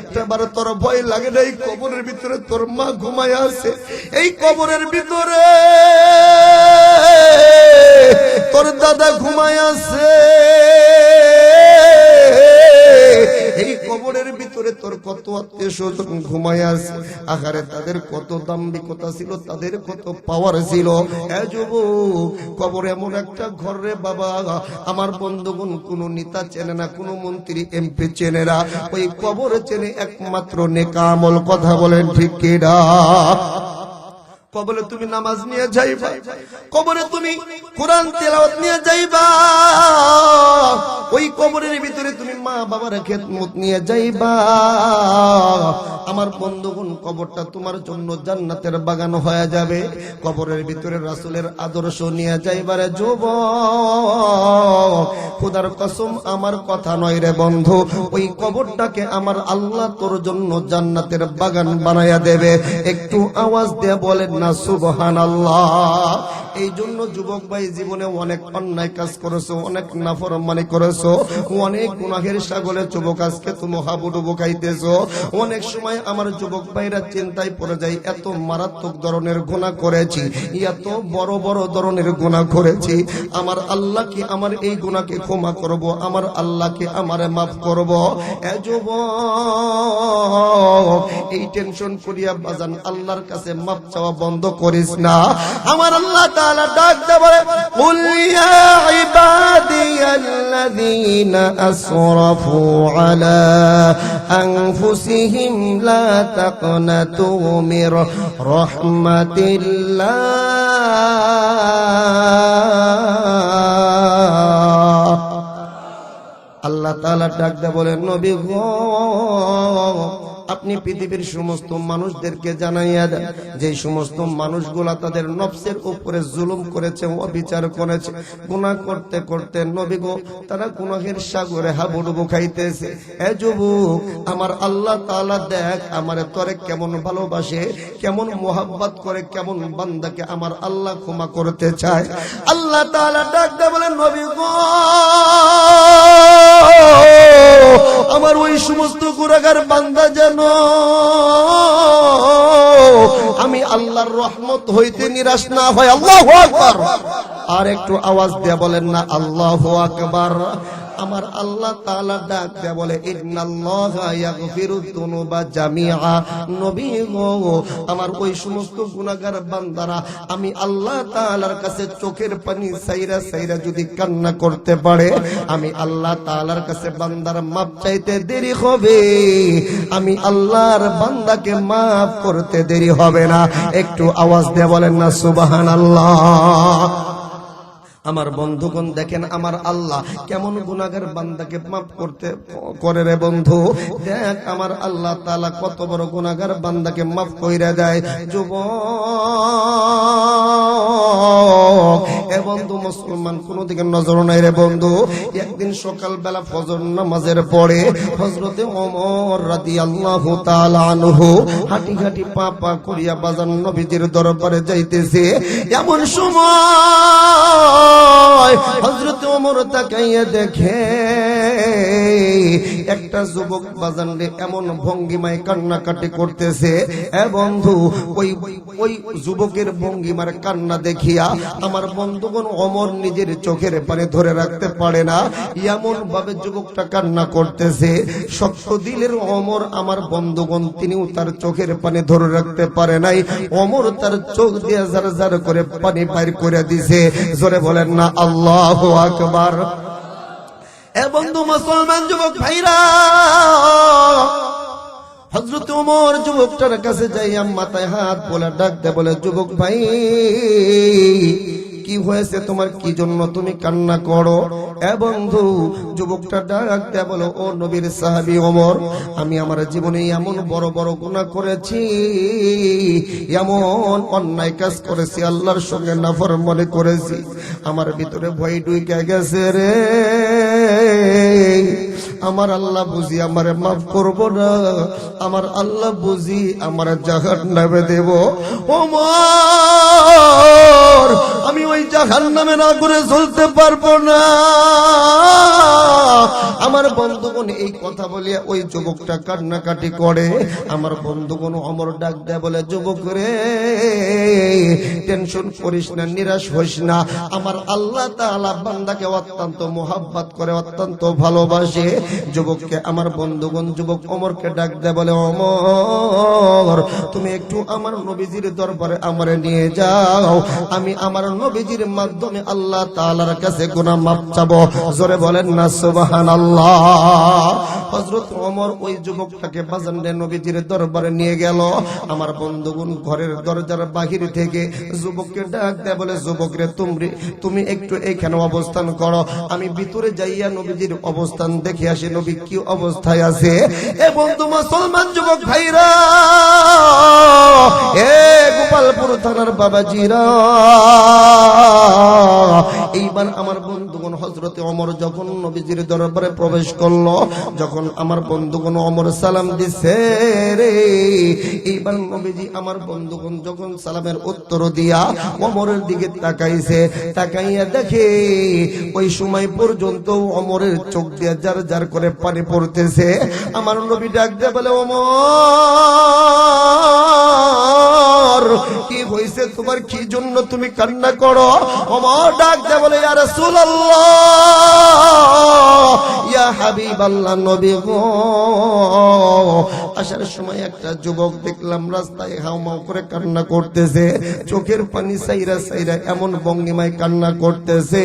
একটা বার তোর ভয় লাগে না? এই কবরের ভিতরে তোর মা ঘুমায় আছে, এই কবরের ভিতরে তোর দাদা ঘুমায় আছে, এই কবরের ভিতরে তোর কত আত্মীয় স্বজন ঘুমায় আছে। আহারে তাদের কত দাম্ভিকতা ছিল, তাদের কত পাওয়ার ছিল। এ যুবক, কবর এমন একটা ঘর রে বাবা, আমার বন্ধুগণ কোনো নেতা চেনে না, কোনো মন্ত্রী এমপি চেনে না, ওই কবর চেনে একমাত্র নেক আমল। কথা বলেন ঠিক কিনা? কবরে তুমি নামাজ নিয়ে যাইবা, কবরে তুমি কোরআন তেলাওয়াত নিয়ে যাইবা, ওই কবরের ভিতরে তুমি মা বাবার খেদমত নিয়ে যাইবা। আমার বন্ধুগণ, কবরটা তোমার জন্য জান্নাতের বাগান হয়ে যাবে। কবরের ভিতরে রাসূলের আদর্শ নিয়ে যাইবারে যুবক, খোদার কসম আমার কথা নয় রে বন্ধু, ওই কবরটাকে আমার আল্লাহ তোর জন্য জান্নাতের বাগান বানায়া দেবে। একটু আওয়াজ দিয়ে বলেন না সুবহানাল্লাহ। এই জন্য যুবক ভাই, জীবনে অনেক অন্যায় কাজ করেছো, অনেক নাফরমানি করেছো, অনেক গুনাহের সাগরে যুবক আজকে তুমি হাবুডুবু খাইতেছো। অনেক সময় আমার যুবক ভাইরা চিন্তায় পড়ে যায়, এত মারাত্মক ধরনের গুনাহ করেছি, এত বড় বড় ধরনের গুনাহ করেছি, আমার আল্লাহ কি আমার এই গুনাহকে ক্ষমা করব? আমার আল্লাহ কি আমারে মাফ করব? এ যুবক, এই টেনশন করিয়া বাজান আল্লাহর কাছে মাফ চাওয়া বন্ধ করিস না। আমার আল্লাহ তাআলা ডাক দেয় বলে, কুল ইয়া ইবাদিয়াল্লাযীনা আসরাফু আলা আনফুসিহিম লা তাকনাতু মির রাহমাতিল্লাহ। আল্লাহ তাআলা ডাক দেয় বলে, নবী গো, আপনি পৃথিবীর সমস্ত মানুষদেরকে জানাইয়া দেন, যে সমস্ত মানুষগুলা তাদের নফসের উপরে জুলুম করেছে, অবিচার করেছে, গুনাহ করতে করতে নবী গো তারা গুনাহের সাগরে হাবুডুবু খাইতেছে। এ যুবক, আমার আল্লাহ তাআলা দেখ আমারে তোরে কেমন ভালোবাসে, কেমন মোহাব্বত করে, কেমন বান্দাকে আমার আল্লাহ ক্ষমা করতে চায়। আল্লাহ তাআলা ডাক দেয় বলে, নবী গো, আমার ওই সমস্ত গুনাহগার বান্দা যেন আমি আল্লাহর রহমত হইতে নিরাশ না হয়। আল্লাহু আকবার। আর একটু আওয়াজ দিয়ে বলেন না আল্লাহু আকবার। আমার আল্লাহ তাআলা ডাক দেয়া বলে, ইন্নাল্লাহা ইয়াগফিরুয যুনুবা জামিআ। নবী গো, আমার ওই সমস্ত গুনাহগার বান্দারা আমি আল্লাহ তাআলার কাছে চোখের পানি সাইরা সাইরা যদি কান্না করতে পারে, আমি আল্লাহ তাআলার কাছে বান্দার মাপ চাইতে দেরি হবে, আমি আল্লাহর বান্দাকে মাফ করতে দেরি হবে না। একটু আওয়াজ দিয়ে বলেন না সুবহানাল্লাহ। আমার বন্ধুগণ দেখেন আমার আল্লাহ কেমন গুনাহগার বান্দাকে মাফ করতে করে রে বন্ধু। দেখ আমার আল্লাহ তাআলা কত বড় গুনাহগার বান্দাকে মাফ কইরা দেয়। যুবক এ বন্ধু মুসলমান কোন দিকে নজর নাই রে বন্ধু। একদিন সকালবেলা ফজর নামাজের পরে হযরতে ওমর রাদিয়াল্লাহু তাআলা আনহু হাঁটি হাঁটি পা পা করিয়া বাজার নবীজির দরবারে যাইতেছে। এমন সময় হযরতে ওমর তাকাইয়া দেখে একটা যুবক বাজারে এমন ভঙ্গিমায় কান্নাকাটি করতেছে। এ বন্ধু ওই যুবকের ভঙ্গিমার কান্না দেখিয়া আমার বন্ধুগণ ওমর নিজের চোখের পানি ধরে রাখতে পারে না, এমন ভাবে যুবকটা কান্না করতেছে। শক্ত দিলের ওমর আমার বন্ধুগণ তিনিও তার চোখের পানি ধরে রাখতে পারে নাই। ওমর তার চোখ দিয়ে জার জার করে পানি বাইর করে দিছে। জোরে বলেন না আল্লাহু আকবার। এ বন্ধু মুসলমান যুবক ভাইরা, হযরত ওমর যুবকটার কাছে যাইয়া মাথায় হাত বলে ডাক দে, বলে যুবক ভাই কি হয়েছে তোমার, কি জন্য তুমি কান্না করো? এ বন্ধু যুবকটা ডাক দে বলে, ও নবীর সাহাবী ওমর, আমি আমার জীবনে এমন বড় বড় গুনাহ করেছি, এমন অন্যায় কাজ করেছি, আল্লাহর সঙ্গে নাফরমানি করেছি, আমার ভিতরে ভয় ঢুকে গেছে রে। আমার আল্লাহ বুঝি আমারে মাফ করব না, আমার আল্লাহ বুঝি আমার জাহান্নামে দেব। ওমর আমি ওই জাহান্নামে না করে চলতে পারবো না। আমার বন্ধুগণ এই কথা বলিয়া ওই যুবকটা কান্নাকাটি করে। আমার বন্ধুগণ ওমর ডাক দেয় বলে, যুবক রে টেনশন করিস না, নিরাশ হইস না, আমার আল্লাহ তাআলা বান্দাকে অত্যন্ত মোহাব্বত করে, অত্যন্ত ভালোবাসে। যুবককে আমার বন্ধুগণ যুবক ওমরকে ডাক দেয় বলে, ওমর তুমি একটু আমার নবীজির দরবারে আমারে নিয়ে যাও, আমি আমার নবীজির মাধ্যমে আল্লাহ তাআলার কাছে গুনাহ মাফ চাবো। জোরে বলেন না সুবহানাল্লাহ। হযরত ওমর ওই যুবকটাকে বাজারে নবীজির দরবারে নিয়ে গেল। আমার বন্ধুগণ ঘরের দরজার বাহির থেকে যুবককে ডাক দেয় বলে, যুবক রে তুমি একটু এখানে অবস্থান করো, আমি ভিতরে যাইয়া নবীজির অবস্থান দেখে আসি, নবী কি অবস্থায় আছে। এ বন্ধু মুসলমান যুবক ভাইরা, এ গোপালপুর থানার বাবাজিরা, এইবার আমার বন্ধুগণ হযরতে ওমর যখন নবীজির দরবারে প্রবেশ করলো, যখন আমার বন্ধুগণ ওমর সালাম দিছে রে, এইবার নবীজি আমার বন্ধুগণ যখন সালামের উত্তর দিয়া ওমরের দিকে তাকাইছে, তাকাইয়া দেখে ওই সময় পর্যন্ত ওমরের চোখ দিয়ে জার জার করে পানি পড়তেছে। আমার নবী ডাক দিয়ে বলে, ওমর কি হয়েছে তোমার, কি জন্য তুমি কান্না করো? ওমর ডাক দিয়ে বলে, ইয়া রাসূলুল্লাহ, ইয়া হাবিবাল্লাহ, নবী গো, আসার সময় একটা যুবক দেখলাম রাস্তায় হাউমাউ করে কান্না করতেছে, চোখের পানি সাইরা সাইরা এমন ভঙ্গিমায় কান্না করতেছে।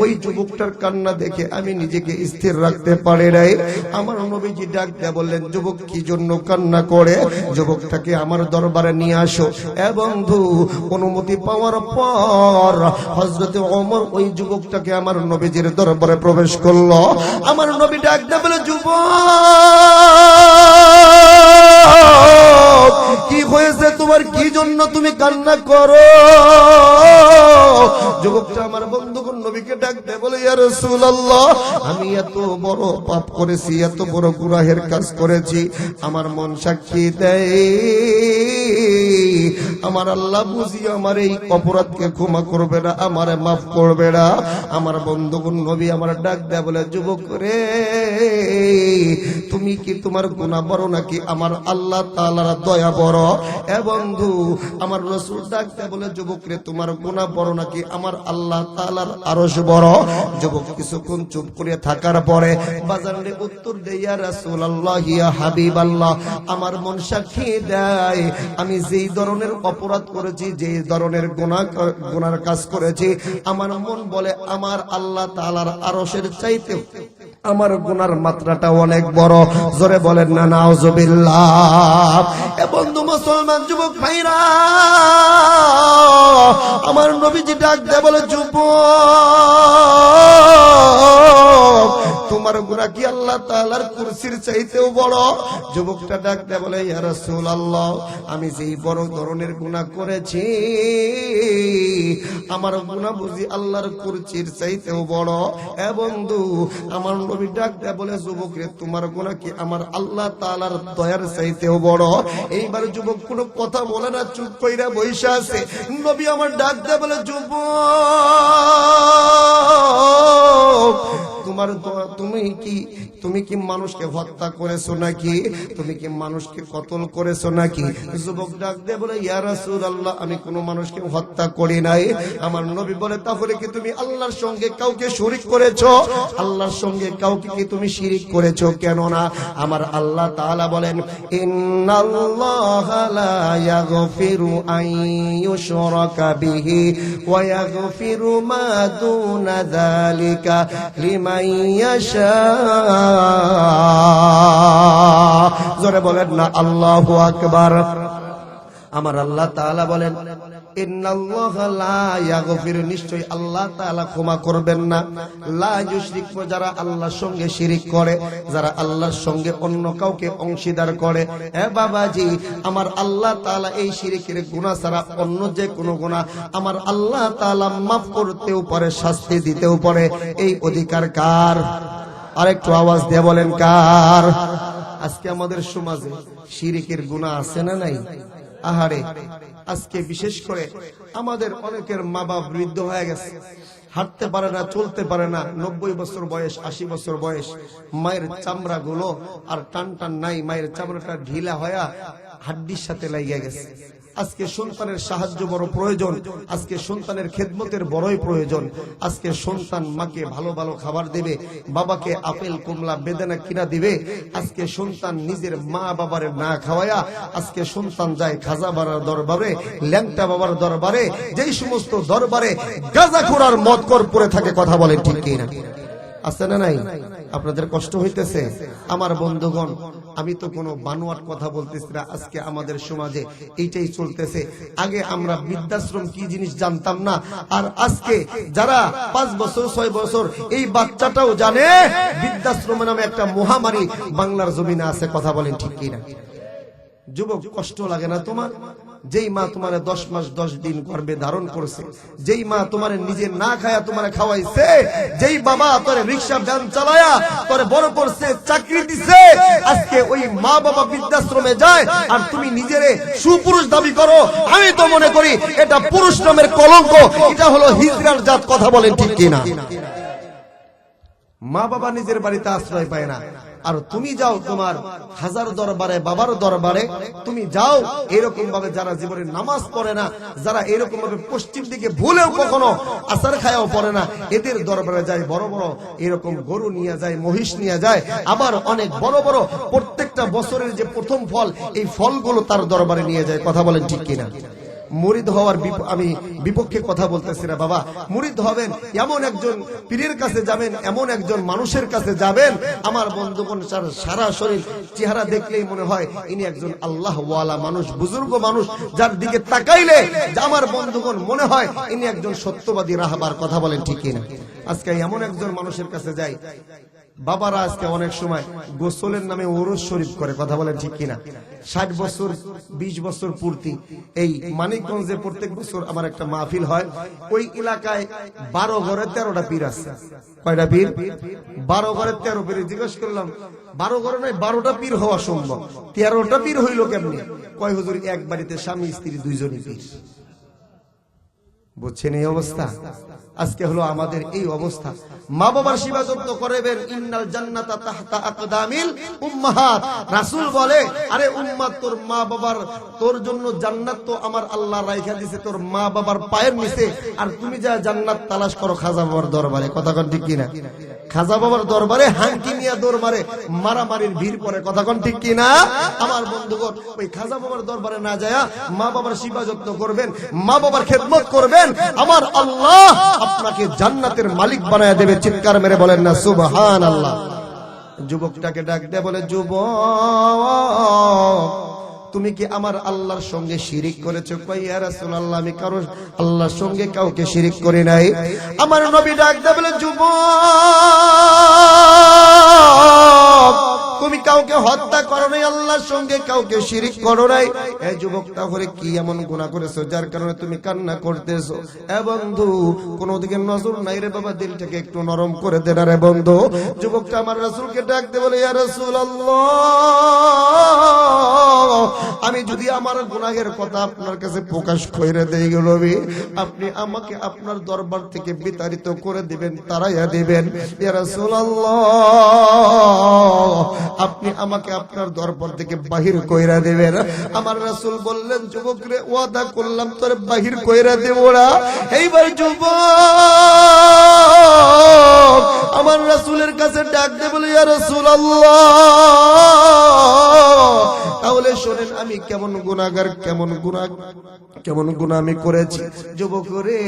ওই যুবকটার কান্না দেখে আমি নিজেকে স্থির রাখতে পারি নাই। আমার নবীজি ডাক দিয়ে বললেন, যুবক কি জন্য কান্না করে? যুবকটাকে আমার দরবারে নিয়ে আসো। এ বন্ধু অনুমতি পাওয়ার পর হযরতে ওমর ওই যুবকটাকে আমার নবীজির দরবারে প্রবেশ করলো। আমার নবী ডাক দিয়ে বলে, যুবক কি হয়েছে তোমার, কি জন্য তুমি কান্না করো? যুবকটা আমার বন্ধুগণ নবীকে ডাক দিয়ে বলে, ইয়া রাসূলুল্লাহ, আমি এত বড় পাপ করেছি, এত বড় গুনাহের কাজ করেছি, আমার মন সাক্ষী দেয় আমার আল্লাহ বুঝি আমার এই অপরাধকে ক্ষমা করবে না, আমারে মাফ করবে না। আমার বন্ধুগণ নবী আমার ডাক দেয় বলে, যুবক রে তুমি কি তোমার গুনাহ বড় নাকি আমার আল্লাহ তাআলার দয়া বড়? এ বন্ধু আমার রাসূল ডাক দেয় বলে, যুবক রে তোমার গুনাহ বড় নাকি আমার আল্লাহ তাআলার আরশ বড়? যুবক কিছুক্ষণ চুপ করে থাকার পরে বাজারে উত্তর দেয়, ইয়া রাসূলুল্লাহ, ইয়া হাবিবাল্লাহ, আমার মন সাক্ষী দেয় আমি যেই ধরনের অপরাধ করেছি, যেই ধরনের গুনার কাজ করেছি, আমার মন বলে আমার আল্লাহ তাআলার আরশের চাইতে আমার গুনার মাত্রাটা অনেক বড়। জোরে বলেন না নাউজুবিল্লাহ। এ বন্ধু মুসলমান যুবক ভাইরা, আমার নবীজি ডাক দেয় বলে, যুবক তোমার তোমার গুনাহ কি আল্লাহ তাআলার কুরসির চাইতেও বড়? যুবকটা ডাক দেয়া বলে, ইয়া রাসূলুল্লাহ, আমি যেই বড় ধরনের গুনাহ করেছি, আমার গুনাহ বুঝি আল্লাহর কুরসির চাইতেও বড়? এ বন্ধু, আমার নবী ডাক দেয়া বলে, যুবক রে, তোমার গুনাহ কি আমার আল্লাহ তাআলার দয়ার চাইতেও বড়? এইবার যুবক কোনো কথা বলে না, চুপ কইরা বইসা আছে। নবী আমার ডাক দেয়া বলে, যুবক, তুমি কি মানুষকে হত্যা করেছো নাকি? তুমি কি মানুষকে কতল করেছো নাকি? যুবক ডাক দিয়ে বলে, ইয়া রাসূলুল্লাহ, আমি কোনো মানুষকে হত্যা করি নাই। আমার নবী বলে, তাহলে কি তুমি আল্লাহর সঙ্গে কাউকে শরীক করেছো? আল্লাহর সঙ্গে কাউকে কি তুমি শিরিক করেছো? কেন না, আমার আল্লাহ তাআলা বলেন, ইন্নাল্লাহা লা ইয়াগফিরু আন ইউশরাকা বিহি ওয়া ইয়াগফিরু মা দুনা যালিকা লিমান ইয়াশা। জোরে বলেন না আল্লাহু আকবার। আমার আল্লাহ তাআলা বলেন, ইন্নাল্লাহা লা ইয়াগফির, নিশ্চয় আল্লাহ তাআলা ক্ষমা করবেন না, লা ইউশরিক, যারা আল্লাহর সঙ্গে শিরিক করে, যারা আল্লাহর সঙ্গে অন্য কাউকে অংশীদার করে। এ বাবাজি, আমার আল্লাহ তাআলা এই শিরিকের গুনাহ ছাড়া অন্য যে কোনো গুনাহ আমার আল্লাহ তাআলা মাফ করতেও পারে, শাস্তি দিতেও পারে। এই অধিকার কার? আরেকটু আওয়াজ দিয়ে বলেন, কার? আজকে আমাদের সমাজে শিরিকের গুনাহ আছে না নাই? আহারে, আজকে বিশেষ করে আমাদের অনেকের মা বাবা বৃদ্ধ হয়ে গেছে, হাঁটতে পারে না, চলতে পারে না, 90 বছর বয়স, 80 বছর বয়স, মায়ের চামড়া গুলো আর টান টান নাই, মায়ের চামড়াটা ঢিলা হয়ে হাড্ডির সাথে লাগিয়ে গেছে। আজকে সন্তানের সাহায্য বড় প্রয়োজন, আজকে সন্তানের খেদমতের বড়ই প্রয়োজন। আজকে সন্তান মাকে ভালো ভালো খাবার দেবে, বাবাকে আপেল কমলা বেদানা কিনা দিবে। আজকে সন্তান নিজের মা বাবারে না খাওয়ায়া আজকে সন্তান যায় খাজা বাবার দরবারে, ল্যাংটা বাবার দরবারে, যেই সমস্ত দরবারে গাঁজাখোর আর মদখোর পড়ে থাকে। কথা বলেন ঠিক কিনা? আছে না নাই? আপনাদের কষ্ট হইতেছে? আমার বন্ধুগণ, আমি তো কোনো বানোয়াট কথা বলতেছি না, আজকে আমাদের সমাজে এইটাই চলতেছে। আগে আমরা বৃদ্ধাশ্রম কি জিনিস জানতাম না, আর আজকে যারা 5 বছর 6 বছর, এই বাচ্চাটাও জানে বৃদ্ধাশ্রম নামে একটা মহামারী বাংলার জমিনে আছে। কথা বলেন ঠিক কিনা? যুবক, কষ্ট লাগে না তোমার? যেই মা তোমার 10 মাস 10 দিন গর্ভে ধারণ করছে, যেই মা তোমার নিজে না খায়া তোমার খাওয়াইছে, যেই বাবা তোর রিক্সা ভ্যান চালায়া তোর বড় করছে, চাকরি দিছে, আজকে ওই মা বাবা বৃদ্ধাশ্রমে যায় আর তুমি নিজেরে সুপুরুষ দাবি করো। আমি তো মনে করি এটা পুরুষ নামের কলঙ্ক, এটা হলো হিজড়ার জাত। কথা বলেন ঠিক কিনা? মা বাবা নিজের বাড়িতে আশ্রয় পায় না, আর তুমি যাও তোমার হাজার দরবারে, বাবার দরবারে তুমি যাও। এরকম ভাবে যারা জীবনে নামাজ পড়ে না, যারা এরকম ভাবে পশ্চিম দিকে ভুলেও কখনো আসার খায়াও পড়ে না, এদের দরবারে যায় বড় বড় এরকম গরু নিয়ে যায়, মহিষ নিয়ে যায়, আবার অনেক বড় বড় প্রত্যেকটা বছরের যে প্রথম ফল, এই ফলগুলো তার দরবারে নিয়ে যায়। কথা বলেন ঠিক কিনা? মুরিদ হওয়ার আমি বিপক্ষে কথা বলতেছি না বাবা। মুরিদ হবেন, এমন একজন পীরের কাছে যাবেন, এমন একজন মানুষের কাছে যাবেন, আমার বন্ধুগণ সারা শরীর চেহারা দেখলেই মনে হয় ইনি একজন আল্লাহ ওয়ালা মানুষ, বুজুর্গ মানুষ, যার দিকে তাকাইলে আমার বন্ধুগণ মনে হয় ইনি একজন সত্যবাদী রাহবার। কথা বলেন ঠিক কিনা? আজকে এমন একজন মানুষের কাছে যাই, বাবারা আজকে অনেক সময় গোসলের নামে ওরস শরীফ করে। কথা বলেন ঠিক কিনা? 60 বছর 20 বছর পূর্তি এই মানিকগঞ্জে প্রত্যেক বছর আমার একটা মাহফিল হয়। ওই এলাকায় 12 ঘরে 13টা পীর আছে। কয়টা পীর? 12 ঘরে 13 পীর। জিজ্ঞেস করলাম, 12 ঘরে নয় 12টা পীর হওয়া সম্ভব, 13টা পীর হইল কেমনি? কয় হুজুর, এক বাড়িতে স্বামী স্ত্রী দুইজনই পীর। বুঝছেন এই অবস্থা? আজকে হলো আমাদের এই অবস্থা। মা বাবার সেবা যত্ন করবেন, ইন্নাল জান্নাতা তাহতা আকদামিল উম্মাহাত। রাসূল বলে, আরে উম্মত, তোর মা বাবার, তোর জন্য জান্নাত তো আমার আল্লাহ রাইখা দিয়েছে তোর মা বাবার পায়ের নিচে, আর তুমি যা জান্নাত তালাশ করো খাজা বাবার দরবারে। কথা কোন ঠিক কিনা? খাজা বাবার দরবারে হাঙ্কি মিয়া দরবারে মারামারির ভিড় পড়ে। কথা কোন ঠিক কিনা? আমার বন্ধুগণ, ওই খাজা বাবার দরবারে না যায় মা বাবার সেবা যত্ন করবেন, মা বাবার খেদমত করবেন, আমার আল্লাহ আপনাকে জান্নাতের মালিক বানায় দেবে। চিৎকার মেরে বলেন না সুবহানাল্লাহ। যুবকটাকে ডাক দেয়া বলে, যুবক, তুমি কি আমার আল্লাহর সঙ্গে শিরিক করেছো? কই, ইয়া রাসূলুল্লাহ, আমি কারো আল্লাহর সঙ্গে কাউকে শিরিক করি নাই। আমার নবী ডাক দেয়া বলে, যুবক, আল্লাহর সঙ্গে কাউকে শিরিক করো নাই। এই যুবক, তাহলে কি এমন গুনাহ করেছো যার কারণে তুমি কান্না করতেছো? এ বন্ধু, কোনো দিকে নজর নাই রে বাবা, দিলটাকে একটু নরম করে দে না রে বন্ধু। যুবকটা আমার রাসূলকে ডাক দিয়ে বলে, ইয়া রাসূলুল্লাহ, আমি যদি আমার গুনাহের কথা আপনার কাছে প্রকাশ করে দেই গো নবী, আপনি আমাকে আপনার দরবার থেকে বিতাড়িত করে দিবেন, তাড়াইয়া দিবেন। ইয়া রাসূলুল্লাহ, আপনি আমাকে আপনার দরবার থেকে বাহির কইরা দিবেন। আমার রাসূল বললেন, যুবক রে, ওয়াদা করলাম তোর বাহির কইরা দেব না। এইবার যুবক আমার রাসূলের কাছে ডাক দিয়ে বলে, ইয়া রাসূলুল্লাহ, তাহলে শোনেন আমি কেমন গুনাহগার, কেমন গুনাহ আমি করেছি। যুবক রে,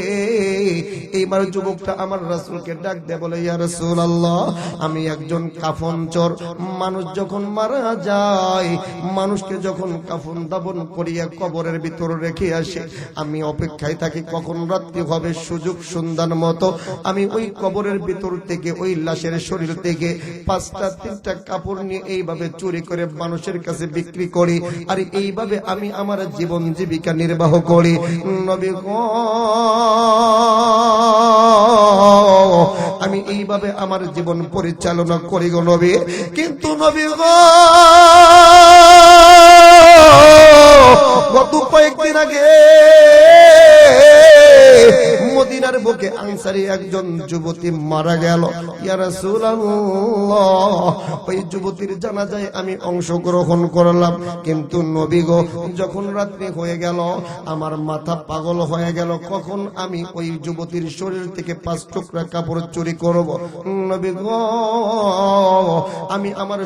এইবার যুবকটা আমার রাসূলকে ডাক দিয়ে বলে, ইয়া রাসূলুল্লাহ, আমি একজন কাফনচোর। মানুষ যখন মারা যায়, মানুষকে যখন কাফন দাফন করিয়া কবরের ভিতর রেখে আসে, আমি অপেক্ষায় থাকি কখন রাত্রি হবে, সুযোগ সন্ধান মতো আমি ওই কবরের ভিতর থেকে, ওই লাশের শরীর থেকে 5টা কাপড় নিয়ে এইভাবে চুরি করে মানুষের কাছে বিক্রি করি, আর এইভাবে আমি আমার জীবন জীবিকা নির্বাহ করি। নবী গো, আমি এইভাবে আমার জীবন পরিচালনা করি গো নবী। কিন্তু নবী গো, গত কয়েকদিন আগে মদিনার বুকে আনসারী একজন যুবতী মারা গেল। ইয়া রাসূলুল্লাহ, ওই যুবতীর জানাজায় আমি অংশগ্রহণ করলাম। কিন্তু নবী গো, যখন রাত্রি হয়ে গেল আমার মাথা পাগল হয়ে গেল, কখন আমি ওই যুবতীর শরীর থেকে 5 টুকরা কাপড় চুরি করব। নবী গো, আমি আমার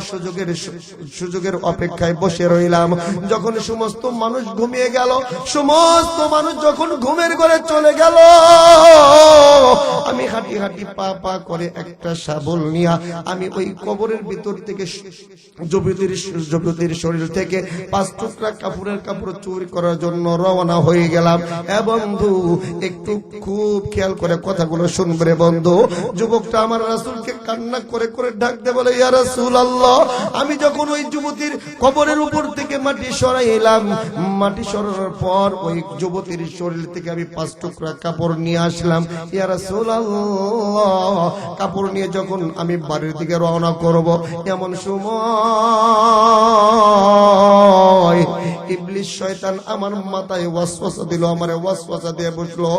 সুযোগের অপেক্ষায় বসে রইলাম। যখন সমস্ত মানুষ ঘুমিয়ে গেল, সমস্ত মানুষ যখন ঘুমের ঘরে চলে গেল, আমি হাঁটি হাঁটি পা পা করে একটা শাবল নিয়া আমি ওই কবরের ভিতর থেকে যুবতীর শরীর থেকে 5 টুকরা কাপড় চুরি করার জন্য রওনা হয়ে গেলাম। বন্ধু, একটু খুব খেয়াল করে কথাগুলো শুনবে রে বন্ধু। যুবকটা আমার রাসূলকে কান্না করে করে ডাক দিয়ে বলে, ইয়া রাসূলুল্লাহ, আমি যখন ওই যুবতীর কবরের উপর থেকে মাটি সরাইলাম, মাটি সরানোর পর ওই যুবতীর শরীর থেকে আমি 5 টুকরা কাপড় নিয়ে আসলাম। ইয়া রাসূলুল্লাহ, কাপড় নিয়ে যখন আমি বাড়ির দিকে রওনা করব, এমন সময় ইবলিস শয়তান আমার মাথায় ওয়াসওয়াসা দিল, আমারে ওয়াসওয়াসা দিয়ে বসলো,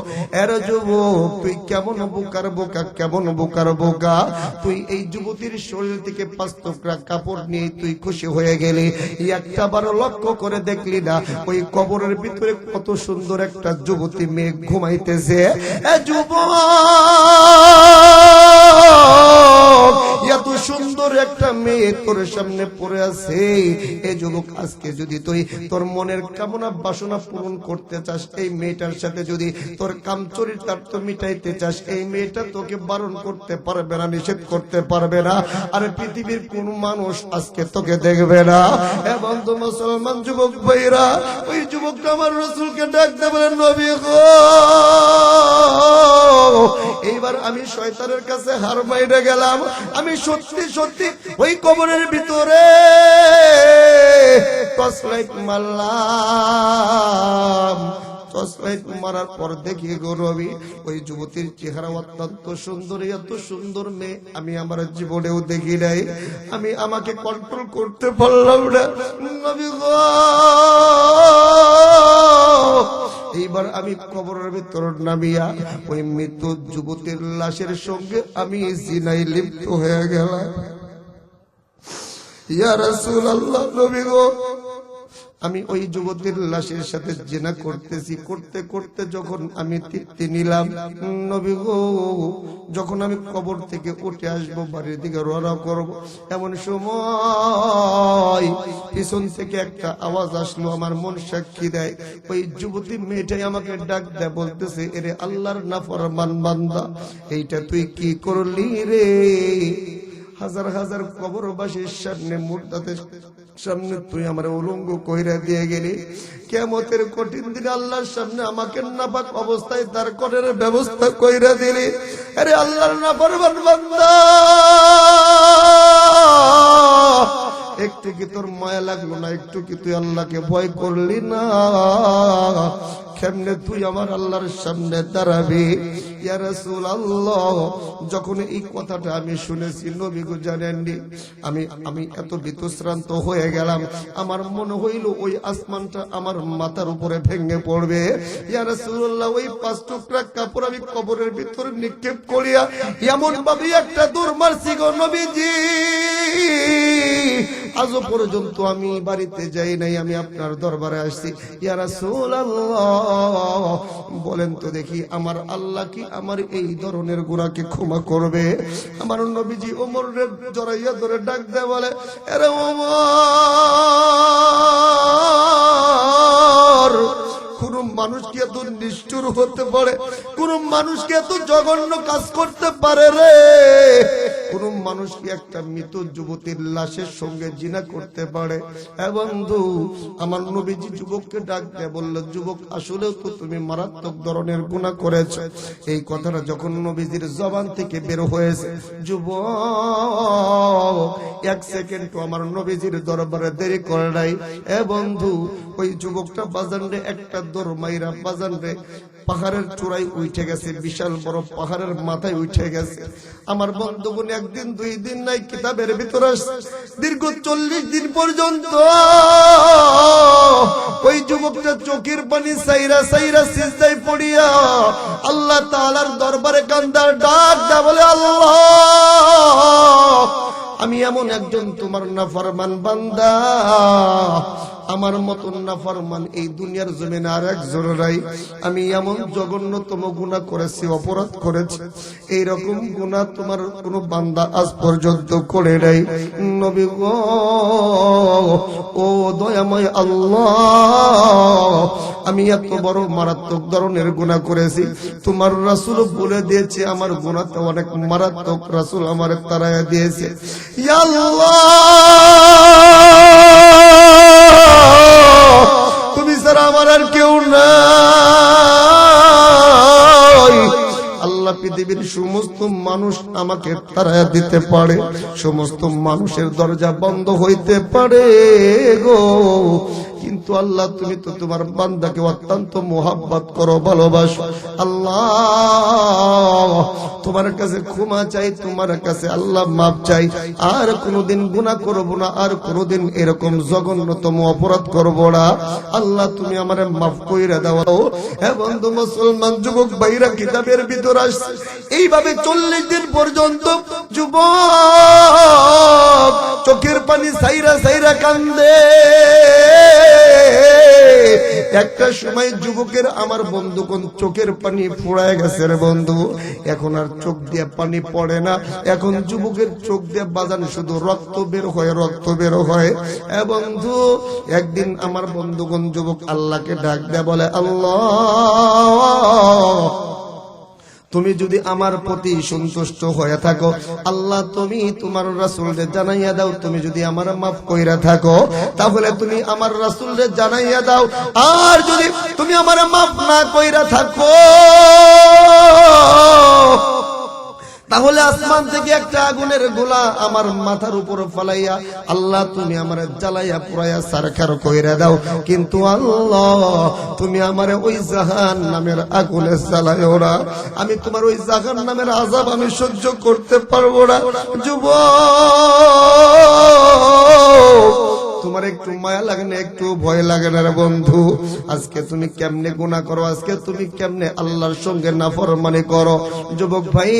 এর যুবক, তুই কেমন বোকার বোকা, কেমন বোকার বোকা, তুই এই যুবতীর শরীর থেকে 5 টুকরা কাপড় নিয়ে তুই খুশি হয়ে গেলি, একটা বারো লক্ষ্য করে দেখলি না ওই কবরের ভিতরে কত সুন্দর একটা যুবতী মেয়ে ঘুমাইতেছে? যুবক, এত সুন্দর একটা মেয়ে তোর সামনে পড়ে আছে। এ যুবক, আজকে যদি তুই তোর মনের কামনা বাসনা পূরণ করতে চাস, এই মেয়েটার সাথে যদি তোর কাম চরিতার্থ মিটাইতে চাস, এই মেয়েটা তোকে বারণ করতে পারবে না, নিষেধ করতে পারবে না, আর পৃথিবীর কোন মানুষ আজকে তোকে দেখবে না। এবং তো মুসলমান যুবক ভাইরা, ওই যুবকটা আমার রাসূলকে ডাক দিয়ে বলেন, নবী গো, এইবার আমি শয়তানের কাছে হার মাইরে গেলাম। আমি সত্যি সত্যি ওই কবরের ভিতরে টর্চলাইট মারলাম। টর্চলাইট মারার পর দেখি গো নবী, ওই যুবতীর চেহারা অত্যন্ত সুন্দর, এত সুন্দর মেয়ে আমি আমার জীবনেও দেখি নাই। আমি আমাকে কন্ট্রোল করতে পারলাম না নবী গো। এইবার আমি কবরের ভিতর নামিয়া ওই মৃত যুবতীর লাশের সঙ্গে আমি জিনায় লিপ্ত হয়ে গেলাম। ইয়া রাসূলুল্লাহ, নবী গো, আমি ওই যুবতীর লাশের সাথে জিনা করতেছি, করতে করতে যখন আমি তৃপ্তি নিলাম, নবী গো, যখন আমি কবর থেকে উঠে আসবো, বাড়ির দিকে রওনা করব, এমন সময় পিছন থেকে একটা আওয়াজ আসলো, আমার মন সাক্ষী দেয়। ওই যুবতী মেয়েটাই আমাকে ডাক দেয়, বলতেছে, এরে আল্লাহর নাফরমান বান্দা, এইটা তুই কি করলি রে? হাজার হাজার কবরবাসীর সামনে, মুর্দাদের সামনে তুই আমার উলঙ্গ কইরা দিয়ে গেলি। কিয়ামতের কঠিন দিনে আল্লাহর সামনে আমাকে নাপাক অবস্থায় তার করের ব্যবস্থা কইরা দিলি। আরে আল্লাহর নাফরমান বান্দা, একটু কি তোর মায়া লাগলো না? একটু কি তুই আল্লাহকে ভয় করলি না? কেমনে তুই আমার আল্লাহর সামনে দাঁড়াবি? ইয়া রাসূলুল্লাহ, যখন এই কথাটা আমি শুনেছি, নবী গো জানেননি, আমি এত বিতশ্রান্ত হয়ে গেলাম, আমার মনে হইল ওই আসমানটা আমার মাথার উপরে ভেঙে পড়বে। ইয়া রাসূলুল্লাহ, ওই 5 টুকরা কাপড় আমি কবরের ভিতরে নিক্ষেপ করিয়া এমন ভাবে একটা দৌড় মারছি গো নবীজি, আজও পর্যন্ত আমি বাড়িতে যাই নাই, আমি আপনার দরবারে আসছি। ইয়া রাসূলুল্লাহ, বলেন তো দেখি আমার আল্লাহ কি আমার এই ধরনের গুনাহকে ক্ষমা করবে? আমার নবীজি ওমরের জড়াইয়া ধরে ডাক দেয়, বলে আরে ওমর, কোন মানুষ কি এত নিষ্ঠুর হতে পারে? কোন মানুষ কি এত জঘন্য কাজ করতে পারে রে? কোন মানুষ কি একটা মৃত যুবতীর লাশের সঙ্গে জিনা করতে পারে? বন্ধু, আমার নবীজি যুবককে ডাক দিয়ে বলল, যুবক আসলেও তো তুমি মারাত্মক ধরনের গুনাহ করেছো। এই কথাটা যখন নবীজির জবান থেকে বের হয়েছে, যুবক 1 সেকেন্ড আমার নবীজির দরবারে দেরি করে নাই। বন্ধু, ওই যুবকটা বাজানরে একটা দৌড় মাইরা বাজানরে পাহাড়ের চূড়ায় উঠে গেছে, বিশাল বড় পাহাড়ের মাথায় উঠে গেছে। আমার বন্ধুগণ, 1 দিন 2 দিন নাই, কিতাবের ভিতরে দীর্ঘ 40 দিন পর্যন্ত ওই যুবকটা চোখের পানি সাইরা সাইরা সিজদায় পড়িয়া আল্লাহ তাআলার দরবারে কান্দার ডাক দেয়, বলে আল্লাহ, আমি এমন একজন তোমার নাফরমান বান্দা, আমার মতন নাফরমান এই দুনিয়ার জমিনে আর একজন নাই। আমি এমন জঘন্যতম গুনাহ করেছি, অপরাধ করেছি, এইরকম গুনাহ তোমার কোন বান্দা আজ পর্যন্ত করে নাই। নবী গো, ও দয়াময় আল্লাহ, আমি এত বড় মারাত্মক ধরনের গুনাহ করেছি, তোমার রাসূল বলে দিয়েছে আমার গুনাহটা অনেক মারাত্মক, রাসূল আমারে তাড়াইয়া দিয়েছে। ইয়া আল্লাহ, তুমি ছাড়া আমার আর কেউ নাই। আল্লাহ পৃথিবীর সমস্ত মানুষ আমাকে তাড়াইয়া দিতে পারে, সমস্ত মানুষের দরজা বন্ধ হইতে পারে গো, কিন্তু আল্লাহ তুমি তো তোমার বান্দাকে অত্যন্ত মোহাব্বত করো, ভালোবাসো। আল্লাহ, তোমার কাছে ক্ষমা চাই, তোমার কাছে আল্লাহ মাফ চাই, আর কোনোদিন গুনাহ করব না, আর কোনোদিন এরকম জঘন্যতম অপরাধ করব না। আল্লাহ তুমি আমারে মাফ কইরা দাও। হে বন্ধু মুসলমান যুবক ভাইরা, কিতাবের ভিতর আসছে এইভাবে 40 দিন পর্যন্ত যুবক চোখের পানি সাইরা সাইরা কান্দে। একটা সময় যুবকের আমার বন্ধু কোন চোখের পানি ফুরায় গেছে রে বন্ধু, এখন আর চোখ দিয়ে পানি পড়ে না, এখন যুবকের চোখ দিয়ে বাজান শুধু রক্ত বের হয়, রক্ত বের হয়। বন্ধু, একদিন আমার বন্ধুগণ যুবক আল্লাহকে ডাক দেয়, বলে আল্লাহ, তুমি যদি আমার প্রতি সন্তুষ্ট হয়ে থাকো, আল্লাহ তুমি তোমার রাসূলকে জানাইয়া দাও, তুমি যদি আমার মাফ কইরা থাকো তাহলে তুমি আমার রাসূলকে জানাইয়া দাও, আর যদি তুমি আমার মাফ না কইরা থাকো তাহলে আসমান থেকে একটা আগুনের গোলা আমার মাথার উপর ফলাইয়া আল্লাহ তুমি আমারে জ্বালাইয়া পুরাইয়া সারখার কইরা দাও, কিন্তু আল্লাহ তুমি আমারে ওই জাহান্নামের আগুনে জ্বালাইও না, আমি তোমার ওই জাহান্নামের আযাব আমি সহ্য করতে পারবো না। যুবক, তোমার একটু মায়া লাগে না, একটু ভয় লাগে না রে বন্ধু? আজকে তুমি কেমনে গুনাহ করো, আজকে তুমি কেমনে আল্লাহর সঙ্গে নাফরমানি করো। যুবক ভাই,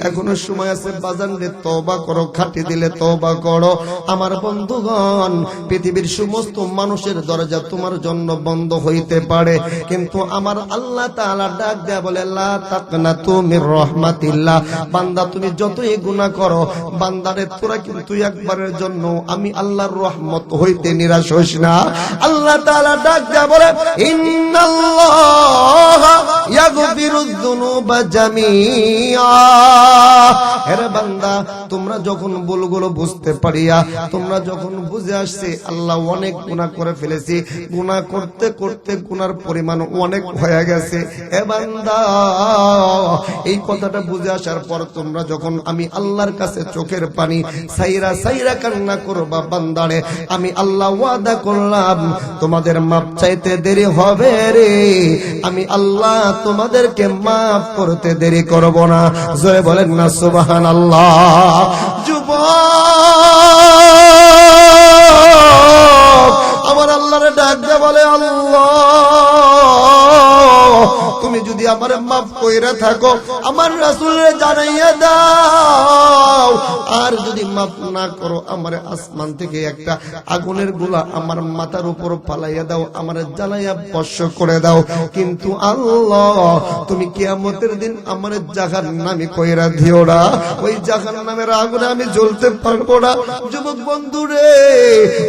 এখনো সময় আছে, বাজান রে তওবা করো, খাটি দিলে তওবা করো। আমার বন্ধুগণ, পৃথিবীর সমস্ত মানুষের দরজা তোমার জন্য বন্ধ হইতে পারে, কিন্তু আমার আল্লাহ তাআলা ডাক দেয়া বলে, লা তাকনাতু মির রাহমাতিল্লাহ, বান্দা তুমি যতই গুনাহ করো, বান্দারে তোরা কিন্তু একবারের জন্য আমি আল্লাহর রহমত হইতে নিরাশ হইস না। আল্লাহ তাআলা ডাক দেয়া বলে, ইন্নাল্লাহা ইয়াগফিরুয যুনুবা জামিআ, এরে বান্দা, তোমরা যখন ভুলগুলো বুঝতে পারিয়া, তোমরা যখন বুঝে আসছে আল্লাহ অনেক গুনাহ করে ফেলেছি, গুনাহ করতে করতে গুনার পরিমাণ অনেক হয়ে গেছে, এ বান্দা এই কথাটা বুঝে আসার পর তোমরা যখন আমি আল্লাহর কাছে চোখের পানি সাইরা সাইরা কান্না করবা, বান্দারে আমি আল্লাহ ওয়াদা করলাম তোমাদের মাপ চাইতে দেরি হবে রে, আমি আল্লাহ তোমাদেরকে মাফ করতে দেরি করব না। জোরে বলেন না সুবহানাল্লাহ। যুবক আমার আল্লাহরে ডাক দিয়ে বলে, আল্লাহ তুমি যদি আমারে মাফ কইরা থাকো আমার রাসূলরে জানাইয়া দাও, আর যদি মাফ না করো আমারে আসমান থেকে একটা আগুনের গোলা আমার মাথার উপর ফালাইয়া দাও, আমারে জ্বালাইয়া ভস্ম করে দাও, কিন্তু আল্লাহ তুমি কিয়ামতের দিন আমারে জাহান্নামী কইরা দিও না, ওই জাহান্নামের আগুনে আমি জ্বলতে পারবো না। যুবক বন্ধু রে,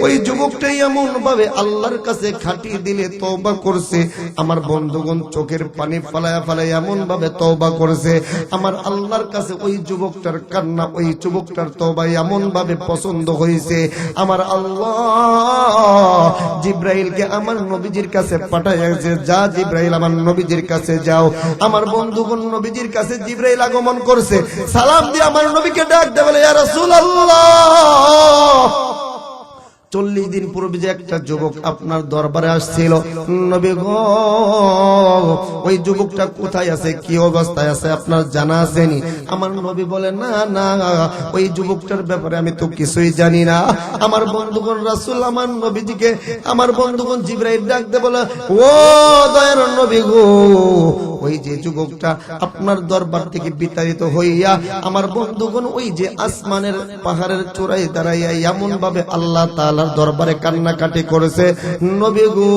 ওই যুবকটাই এমন ভাবে আল্লাহর কাছে খাঁটি দিলে তওবা করছে, আমার বন্ধুগণ চোখের পানি ফালায়া ফালায়া এমন ভাবে তওবা করেছে, আমার আল্লাহর কাছে ওই যুবকটার কান্না, ওই যুবকটার তওবা এমন ভাবে পছন্দ হয়েছে, আমার আল্লাহ জিব্রাইলকে আমার নবীজির কাছে পাঠাইছে, যা জিব্রাইল আমার নবীজির কাছে যাও। আমার বন্ধুগণ নবীজির কাছে জিব্রাইল আগমন করছে, সালাম দিয়ে আমার নবীকে ডাক দেয়, বলে ইয়া রাসূলুল্লাহ 40 দিন পূর্বে যে একটা যুবক আপনার দরবারে আসছিল, নবী গো ওই যুবকটা কোথায় আছে, কি অবস্থায় আছে আপনার জানা আছেনি? আমার নবী বলে, না না ওই যুবকটার ব্যাপারে আমি তো কিছুই জানি না। আমার বন্ধুগণ রাসূল আমার নবীজিকে, আমার বন্ধুগণ জিবরাইল ডাক দে বলে, ও দয়ার নবী গো ওই যে যুবকটা আপনার দরবার থেকে বিতাড়িত হইয়া, আমার বন্ধুগণ ওই যে আসমানের পাহাড়ের চূড়ায় দাঁড়াইয়া এমন ভাবে আল্লাহ তাআলার দরবারে কান্নাকাটি করেছে, নবী গো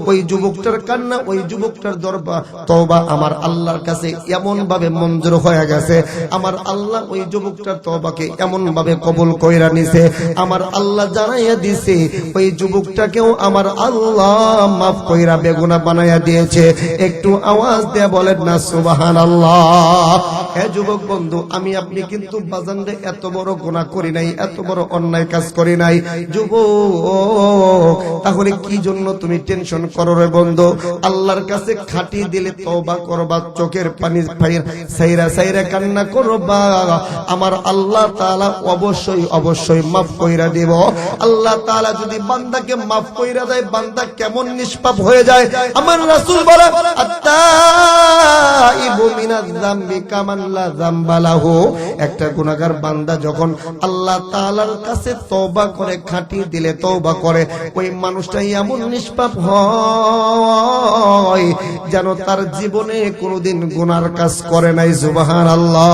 ওই যুবকটার কান্না, ওই যুবকটার দরবার তওবা আমার আল্লাহর কাছে এমন ভাবে মঞ্জুর হয়ে গেছে, আমার আল্লাহ ওই যুবকটার তওবাকে এমন ভাবে কবুল কইরা নিছে, আমার আল্লাহ জানাইয়া দিছে ওই যুবকটাকেও আমার আল্লাহ মাফ কইরা বেগুনা বানাইয়া দিয়েছে। একটু আওয়াজ দিয়ে বলেন না সুবহানাল্লাহ। হে যুবক বন্ধু, আমি আপনি কিন্তু বাজারে এত বড় গুনাহ করি নাই, এত বড় অন্যায় কাজ করি নাই। যুবক তাহলে কি জন্য তুমি টেনশন করো রে বন্ধু? আল্লাহর কাছে খাঁটি দিলে তওবা করবা, চোখের পানি সাইরা সাইরা কান্না করবা, আমার আল্লাহ তাআলা অবশ্যই অবশ্যই মাফ কইরা দেব। আল্লাহ তাআলা যদি বান্দাকে মাফ কইরা দেয়, বান্দা কেমন নিষ্পাপ হয়ে যায়। আমার রাসূল বলে, আত-তাইবু মিনাজ যামবি কামান লা যামবা লাহু। একটা গুনাহগার বান্দা যখন আল্লাহ তাআলার কাছে তওবা করে, খাঁটি দিলে তওবা করে, ওই মানুষটা এমন নিষ্পাপ হয় যেন তার জীবনে কোনোদিন গুনার কাজ করে নাই। সুবহানাল্লাহ।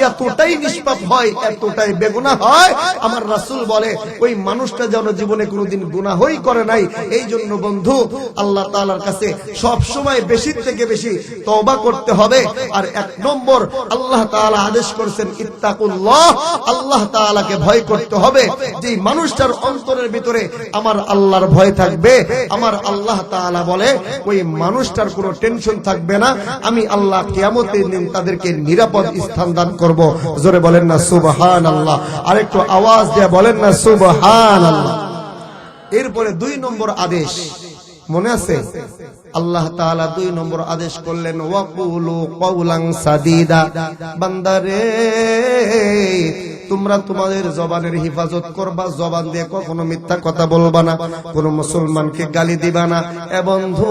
এতটাই নিষ্পাপ হয়, এতটাই বেগুনাহ হয়, আমার রাসূল বলে ওই মানুষটা যেন জীবনে কোনোদিন গুনাহই করে নাই। এই জন্য বন্ধু আল্লাহ তাআলার কাছে সব সময় বেশি থেকে বেশি তওবা করতে হবে। আর 1 নম্বর আল্লাহ তাআলা আদেশ করেছেন ইত্তাকুল্লাহ, আল্লাহ তাআলাকে ভয় করতে হবে। যে মানুষটার অন্তরের ভিতরে আমার আল্লাহর ভয় থাকবে, আমার আল্লাহ তাআলা বলে ওই মানুষটার কোনো টেনশন থাকবে না, আমি আল্লাহ কিয়ামতের দিন তাদেরকে নিরাপদ স্থান দান করব। জোরে বলেন না সুবহানাল্লাহ। আরেকটু আওয়াজ দিয়ে বলেন না সুবহানাল্লাহ। এরপরে 2 নম্বর আদেশ মনে আছে? আল্লাহ তাআলা 2 নম্বর আদেশ করলেন, ওয়াকুলু কওলান সাদীদা। বান্দারে তোমরা তোমাদের জবানের হিফাজত করবা, জবান দিয়ে কখনো মিথ্যা কথা বলবা না, কোন মুসলমানকে গালি দিবা না। এ বন্ধু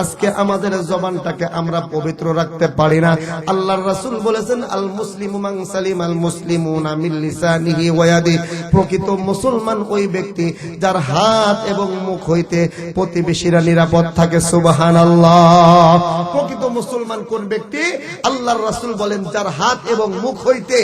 আজকে আমাদের জবানটাকে আমরা পবিত্র রাখতে পারি না। আল্লাহর রাসূল বলেছেন, আল মুসলিমু মান সালিম আল মুসলিমুনা মিন লিসানিহি ওয়া ইয়াদিহি। প্রকৃত মুসলমান ওই ব্যক্তি যার হাত এবং মুখ হইতে প্রতিবেশীরা নিরাপদ থাকে। সুবহানাল্লাহ। প্রকৃত মুসলমান কোন ব্যক্তি? আল্লাহর রাসূল বলেন যার হাত এবং মুখ হইতে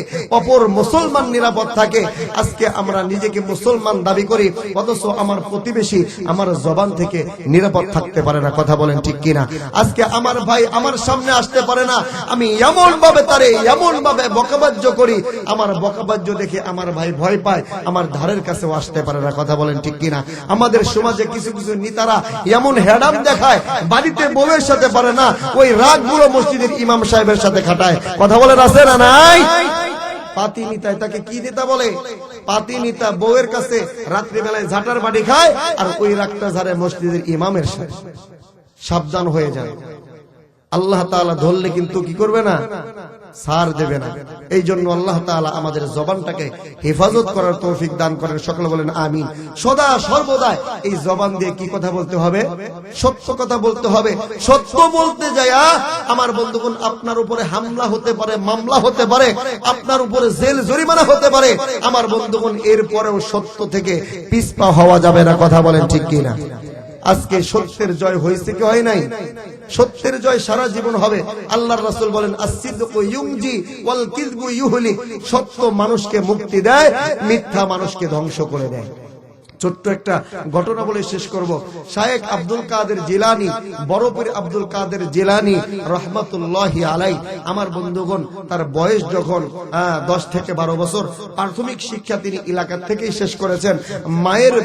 অপর মুসলমান নিরাপদ থাকে। আজকে আমরা নিজেকে মুসলমান দাবি করি, অথচ আমার প্রতিবেশী আমার জবান থেকে নিরাপদ থাকতে পারে না। কথা বলেন ঠিক কিনা? আজকে আমার ভাই আমার সামনে আসতে পারে না, আমি এমন ভাবে তারে এমন ভাবে বকাবাজ্য করি, আমার বকাবাজ্য দেখে আমার ভাই ভয় পায়, আমার ধারের কাছেও আসতে পারে না। কথা বলেন ঠিক কিনা? আমাদের সমাজে কিছু কিছু নেতারা এমন হেডাম দেখায়, বাড়িতে বউয়ের সাথে পারে না, ওই রাগগুলো মসজিদের ইমাম সাহেবের সাথে খাটায়। কথা বলেন আছে না নাই? পাতি নিতা, তাকে কি নেতা বলে? পাতি নিতা বউয়ের কাছে রাত্রিবেলায় ঝাঁটার বাড়ি খায়, আর ওই রাগটা ঝাড়ে মসজিদের ইমামের সাথে। সাবধান হয়ে যায়, আল্লাহ তাআলা ধরলে কিন্তু কি করবে না, ছাড় দেবে না। এই জন্য আল্লাহ তাআলা আমাদের জবানটাকে হেফাজত করার তৌফিক দান করেন। সকলে বলেন আমিন। সদা সর্বদা এই জবান দিয়ে কি কথা বলতে হবে? সত্য কথা বলতে হবে। সত্য বলতে যায় আমার বন্ধুগণ আপনার উপরে হামলা হতে পারে, মামলা হতে পারে, আপনার উপরে জেল জরিমানা হতে পারে। আমার বন্ধুগণ এরপরেও সত্য থেকে পিছপা হওয়া যাবে না। কথা বলেন ঠিক কিনা? আজকে সত্যের জয় হয়েছে কি হয় নাই? সত্যের জয় সারা জীবন হবে। আল্লাহর রাসূল বলেন আসসিদকু ইউনজি ওয়াল কিযবু ইউহলি, সত্য মানুষকে মুক্তি দেয়, মিথ্যা মানুষকে ধ্বংস করে দেয়। ছোট্ট একটা ঘটনা বলে শেষ করব। শায়েখ আব্দুল কাদের জিলানী, বড় পীর আব্দুল কাদের জিলানী রহমাতুল্লাহি আলাইহি, আমার বন্ধুগণ তার বয়স যখন 10 থেকে 12 বছর, প্রাথমিক শিক্ষা তিনি এলাকা থেকেই শেষ করেছেন। মায়ের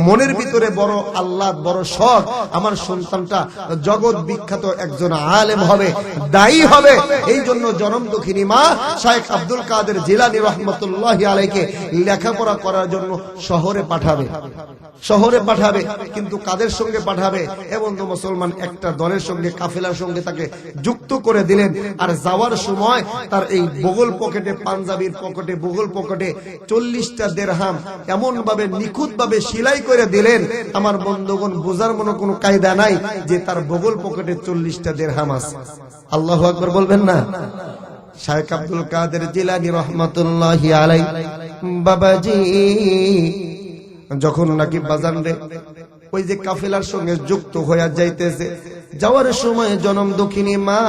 মনের ভিতরে বড় আল্লাহ, বড় শখ, আমার সন্তানটা জগৎ বিখ্যাত একজন আলেম হবে, দায়ী হবে। এই জন্য জনম দুঃখিনী মা শায়েখ আব্দুল কাদের জিলানী রহমাতুল্লাহি আলাইহিকে লেখাপড়া করার জন্য শহরে পাঠাবে। শহরে পাঠাবে, কিন্তু কাদের সঙ্গে পাঠাবে? এবং মুসলমান একটা দলের সঙ্গে, কাফেলার সঙ্গে তাকে যুক্ত করে দিলেন। আর যাওয়ার সময় তার এই বগল পকেটে, পাঞ্জাবির পকেটে, বগল পকেটে 40টা দিরহাম এমন ভাবে নিখুঁত ভাবে সেলাই করে দিলেন, আমার বন্ধুগণ বোঝার মতো কোনো কায়দা নাই যে তার বগল পকেটে 40টা দিরহাম আছে। আল্লাহু আকবার বলবেন না? শায়েখ আব্দুল কাদের জিলানী রহমাতুল্লাহি আলাইহি বাবাজি যখন নাকি বাজান রে ওই যে কাফেলার সঙ্গে যুক্ত হয়ে যাইতেছে, যাওয়ার সময় জনম দুঃখিনী মা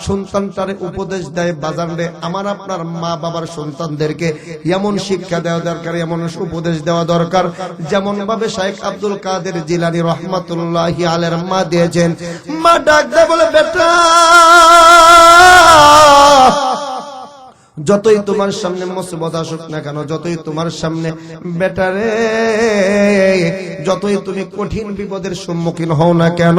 সন্তানটারে উপদেশ দেয়, বাজান রে আমার আপনার মা বাবার সন্তানদেরকে এমন শিক্ষা দেওয়া দরকার, এমন উপদেশ দেওয়া দরকার যেমন ভাবে শায়েখ আব্দুল কাদের জিলানী রহমাতুল্লাহি আলাইহির মা দিয়েছেন। মা ডাক দেয় বলে, বেটা যতই তোমার সামনে মুসিবত আসুক না কেন, যতই তোমার সামনে বেটারে যতই তুমি কঠিন বিপদের সম্মুখীন হও না কেন,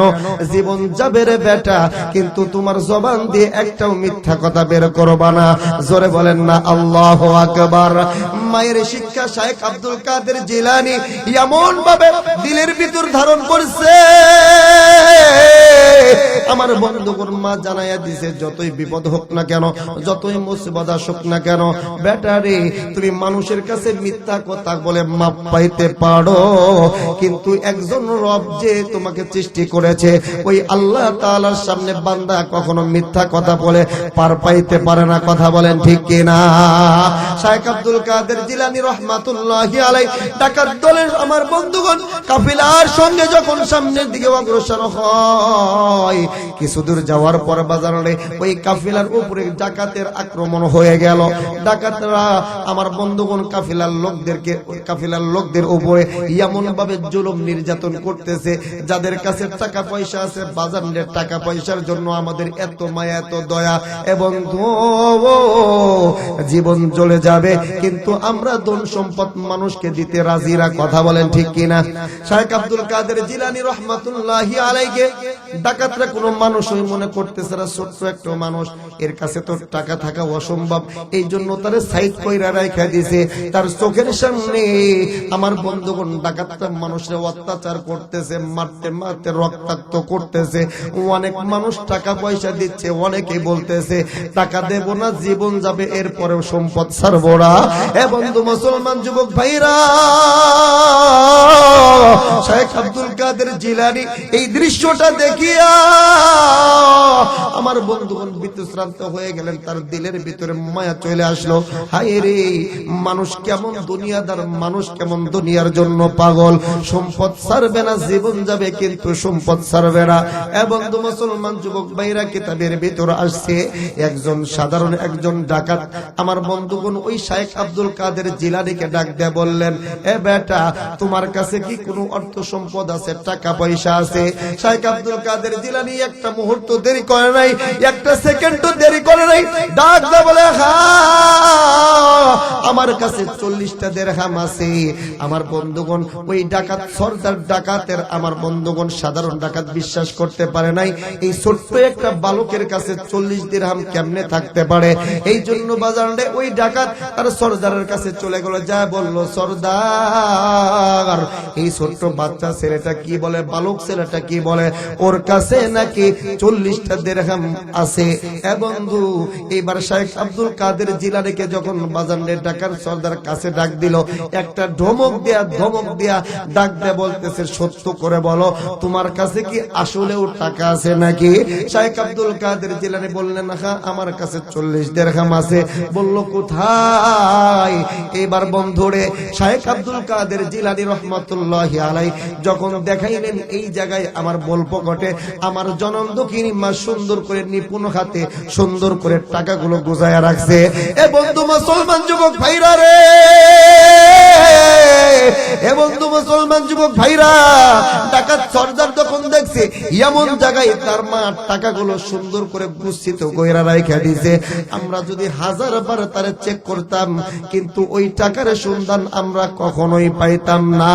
জীবন যাবে রে বেটা, কিন্তু তোমার জবান দিয়ে একটাও মিথ্যা কথা বের করবা না। জোরে বলেন না আল্লাহু আকবার। মায়ের শিক্ষা শায়েখ আব্দুল কাদের জিলানী এমন ভাবে দিলের ভিতর ধারণ করছে, আমার বন্ধুগণ মা জানাইয়া দিছে, যতই বিপদ হোক না কেন, যতই মুসিবত আসুক না কেন, বেটারে তুমি মানুষের কাছে মিথ্যা কথা বলে মাপ পাইতে পারো, কিন্তু একজন রব যে তোমাকে সৃষ্টি করেছে, ওই আল্লাহ তাআলার সামনে বান্দা কখনো মিথ্যা কথা বলে পার পাইতে পারে না। কথা বলেন ঠিক কিনা? শায়েখ আব্দুল কাদের জিলানী রহমাতুল্লাহি আলাইহি ডাকাত দলের আমার বন্ধুগণ কাফিলার সঙ্গে যখন সামনের দিকে অগ্রসর হয়, কিছু দূর যাওয়ার পর বাজারে ওই কাফিলার উপরে ডাকাতের আক্রমণ হয়ে গেল। ডাকাতরা আমার বন্ধুগণ কাফিলার লোকদেরকে, কাফিলার লোকদের উপরে এমন ভাবে জুলুম নির্যাতন করতেছে, যাদের কাছে টাকা পয়সা আছে, বাজারে টাকা পয়সার জন্য আমাদের এত মায়া, এত দয়া, এবং জীবন চলে যাবে, কিন্তু আমরা ধন সম্পদ মানুষকে দিতে রাজিরা। কথা বলেন ঠিক কিনা? শায়েখ আব্দুল কাদের জিলানী রহমাতুল্লাহি আলাইহি ডাকাতরা কোনো মানুষই মনে করতেছে না, ছোট্ট একটা মানুষ, এর কাছে তো টাকা থাকা অসম্ভব, এই জন্য তারে সাইড কইরা রাখা দিয়েছে। তার চোখের সামনে আমার বন্ধুগণ ডাকাতরা মানুষের অত্যাচার করতেছে, মারতে মারতে রক্তাক্ত করতেছে। অনেক মানুষ টাকা পয়সা দিচ্ছে, অনেকে বলতেছে টাকা দেব না, জীবন যাবে, এরপরেও সম্পদ ছাড়বো না। এ বন্ধু মুসলমান যুবক ভাইরা, শায়েখ আব্দুল কাদের জিলানী এই দৃশ্যটা দেখিয়া আমার বন্ধুগণ বিতশ্রান্ত হয়ে গেলেন। তার দিলের ভিতরে মায়া মায়া চলে আসলো। হায় রে, মানুষ কেমন দুনিয়াদার, মানুষ কেমন দুনিয়ার জন্য পাগল। সম্পদ ছাড়বে না, জীবন যাবে কিন্তু সম্পদ ছাড়বে না। এবং মুসলমান যুবক ভাইরা, কিতাবের ভিতর আসছে একজন সাধারণ একজন ডাকাত আমার বন্ধুগণ ওই শাইখ আব্দুল কাদের জিলানীকে ডাক দিয়ে বললেন, এ বেটা, তোমার কাছে কি কোনো অর্থ সম্পদ আছে, টাকা পয়সা আছে? শাইখ আব্দুল কাদের জিলানী একটা মুহূর্ত দেরি করে নাই, একটা সেকেন্ডও দেরি করে নাই, ডাক দিয়ে বলে, হ্যাঁ আমার কাছে 40টা দিরহাম আছে। আমার বন্ধুগণ ওই ডাকাত সর্দার ডাকাতের আমার বন্ধুগণ সাধারণ ডাকাত বিশ্বাস করতে পারে নাই এই ছোট্ট একটা বালকের কাছে 40 দিরহাম কেমনে থাকতে পারে। এই জন্য বাজারে ওই ডাকাত তার সর্দারের কাছে চলে গেল, যা বলল, সর্দার এই ছোট্ট বাচ্চা ছেলেটা কি বলে, বালক ছেলেটা কি বলে, ওর কাছে নাকি 40টা দিরহাম আছে। এ বন্ধু, এবার শাইখ আব্দুল কাদের জিলানীকে যখন বাজারে ডাকার সর্দার কাছে ডাক দিল, একটা ধমক দিয়া ডাক দিয়ে বলতেছে, সত্য করে বলো তোমার কাছে কি আসলেও টাকা আছে নাকি? শাইখ আব্দুল কাদের জিলানী বললেন, হ্যাঁ আমার কাছে 40 দিরহাম আছে। বলল, কোথায়? এবার বন্ধুরে শাইখ আব্দুল কাদের জিলানী রহমাতুল্লাহি আলাইহি যখন দেখাইলেন এই জায়গায় আমার বলপকটে আমার জনম দক্ষিণী মা সুন্দর করে নিপুণ হাতে সুন্দর করে টাকাগুলো গোছায়া রাখছে। এ বন্ধু মুসলমান যুবক ভাইরা রে, এ বন্ধু মুসলমান যুবক ভাইরা, ডাকাত সর্দার যখন দেখছে এমন জায়গায় তার মা টাকাগুলো সুন্দর করে গুছিত কইরা রাইখা দিয়েছে, আমরা যদি 1000 বার তারে চেক করতাম কিন্তু ওই টাকার সন্ধান আমরা কখনোই পাইতাম না।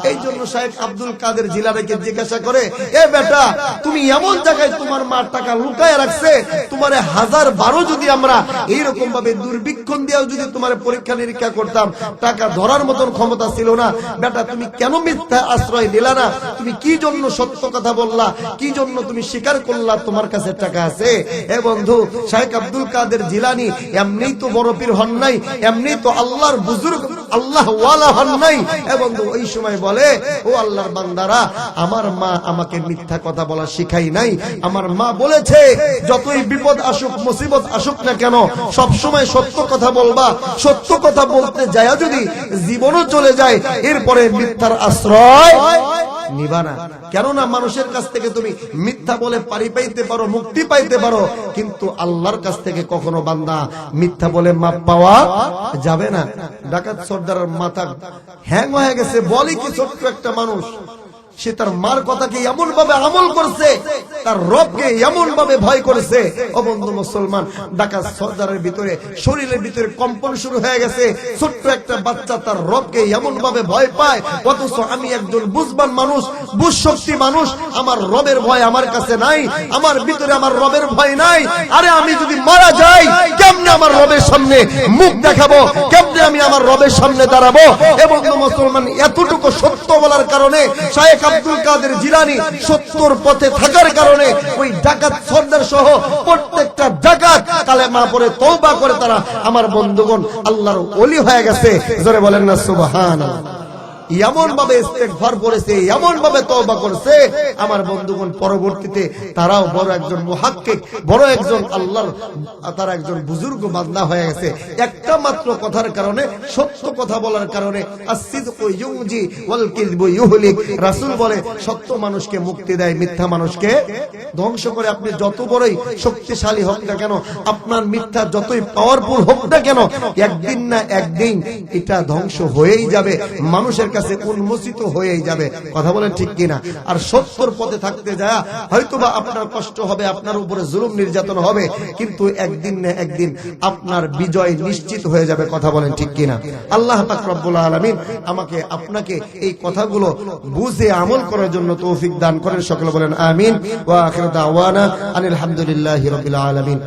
এই জন্য শাইখ আব্দুল কাদের জিলানীকে জিজ্ঞাসা করে, এ বেটা, তুমি এমন জায়গায় তোমার মা টাকা লুকায় রাখছে, তোমারে 1000 বারও যদি আমরা এইরকম ভাবে দুর্ভিক্ষণ দিয়েও যদি তোমার পরীক্ষা নিরীক্ষা করতাম, টাকা ধরার মতন ক্ষমতা ছিল না। বেটা, তুমি কেন মিথ্যা আশ্রয় দিলা না? তুমি কি জন্য সত্য কথা বললা? কি জন্য তুমি স্বীকার করলা তোমার কাছে টাকা আছে? এ বন্ধু, শাইখ আব্দুল কাদের জিলানী এমনি তো বড় পীর হন নাই, এমনি তো আল্লাহর বুজুর্গ আল্লাহ ওয়ালা হন নাই। এ বন্ধু, ওই সময় বলে, ও আল্লাহর বান্দারা, আমার মা আমাকে মিথ্যা কথা বলা শিখাই নাই। আমার মা বলেছে, যতই বিপদ আসুক, মুসিবত আসুক না কেন, সব সময় সত্য কথা বলবা। সত্য কথা বলতে যায় যদি জীবনও চলে যায়, এরপরে মিথ্যার আশ্রয় নিবা না। কেননা মানুষের কাছ থেকে তুমি মিথ্যা বলে পারি পাইতে পারো, মুক্তি পাইতে পারো, কিন্তু আল্লাহর কাছ থেকে কখনো বান্দা মিথ্যা বলে মাপ পাওয়া যাবে না। ডাকাত সর্দারের মাথা হ্যাং হয়ে গেছে। বলি কি, ছোট্ট একটা মানুষ, সে তার মার কথাকে এমন ভাবে আমল করছে, তার রবকে এমন ভাবে ভয় করেছে। ও বন্ধু মুসলমান, ডাকাত সর্দারের ভিতরে শরীরের ভিতরে কম্পন শুরু হয়ে গেছে। ছোট্ট একটা বাচ্চা তার রবকে এমন ভাবে ভয় পায়, অথচ আমি একজন বুঝবান মানুষ, বুঝশক্তি মানুষ, আমার রবের ভয় আমার কাছে নাই, আমার ভিতরে আমার রবের ভয় নাই। আরে আমি যদি মারা যাই, কেমনে আমার রবের সামনে মুখ দেখাবো, কেমনে আমি আমার রবের সামনে দাঁড়াবো? এবং মুসলমান, এতটুকু সত্য বলার কারণে শাইখ আব্দুল কাদের জিলানী সত্যর পথে থাকার কারণে ওই ডাকাত সর্দার সহ প্রত্যেকটা ডাকাত কালেমা পড়ে তওবা করে তারা আমার বন্ধুগণ আল্লাহর ওলি হয়ে গেছে। জোরে বলেন না সুবহানাল্লাহ। এমন ভাবে ইস্তেগফার করেছে, এমন ভাবে তওবা করছে আমার বন্ধুগণ, পরবর্তীতে তারাও বড় একজন মুহাক্কিক, বড় একজন আল্লাহর তারা একজন বুজুর্গ বান্দা হয়ে গেছে। একটা মাত্র কথার কারণে, সত্য কথা বলার কারণে। আসসিদকু ইউজি ওয়াল কিযবু ইউহলিক। রাসূল বলে, সত্য মানুষকে মুক্তি দেয়, মিথ্যা মানুষকে ধ্বংস করে। আপনি যত বড়ই শক্তিশালী হোক না কেন, আপনার মিথ্যা যতই পাওয়ারফুল হোক না কেন, একদিন না একদিন এটা ধ্বংস হয়েই যাবে, মানুষের কাছে উন্মোচিত হয়েই যাবে। কথা বলেন ঠিক কিনা? আর সত্যর পথে থাকতে যায় হয়তোবা আপনার কষ্ট হবে, আপনার উপরে জুলুম নির্যাতন হবে, কিন্তু একদিন না একদিন আপনার বিজয় নিশ্চিত হয়ে যাবে। কথা বলেন ঠিক কিনা? আল্লাহ পাক রব্বুল আলামিন আমাকে আপনাকে এই কথাগুলো বুঝে আমল করার জন্য তৌফিক দান করেন। সকলে বলেন আমিন। ওয়া আখিরু দাওয়ানা আনিল হামদুলিল্লাহি রাব্বিল আলামিন।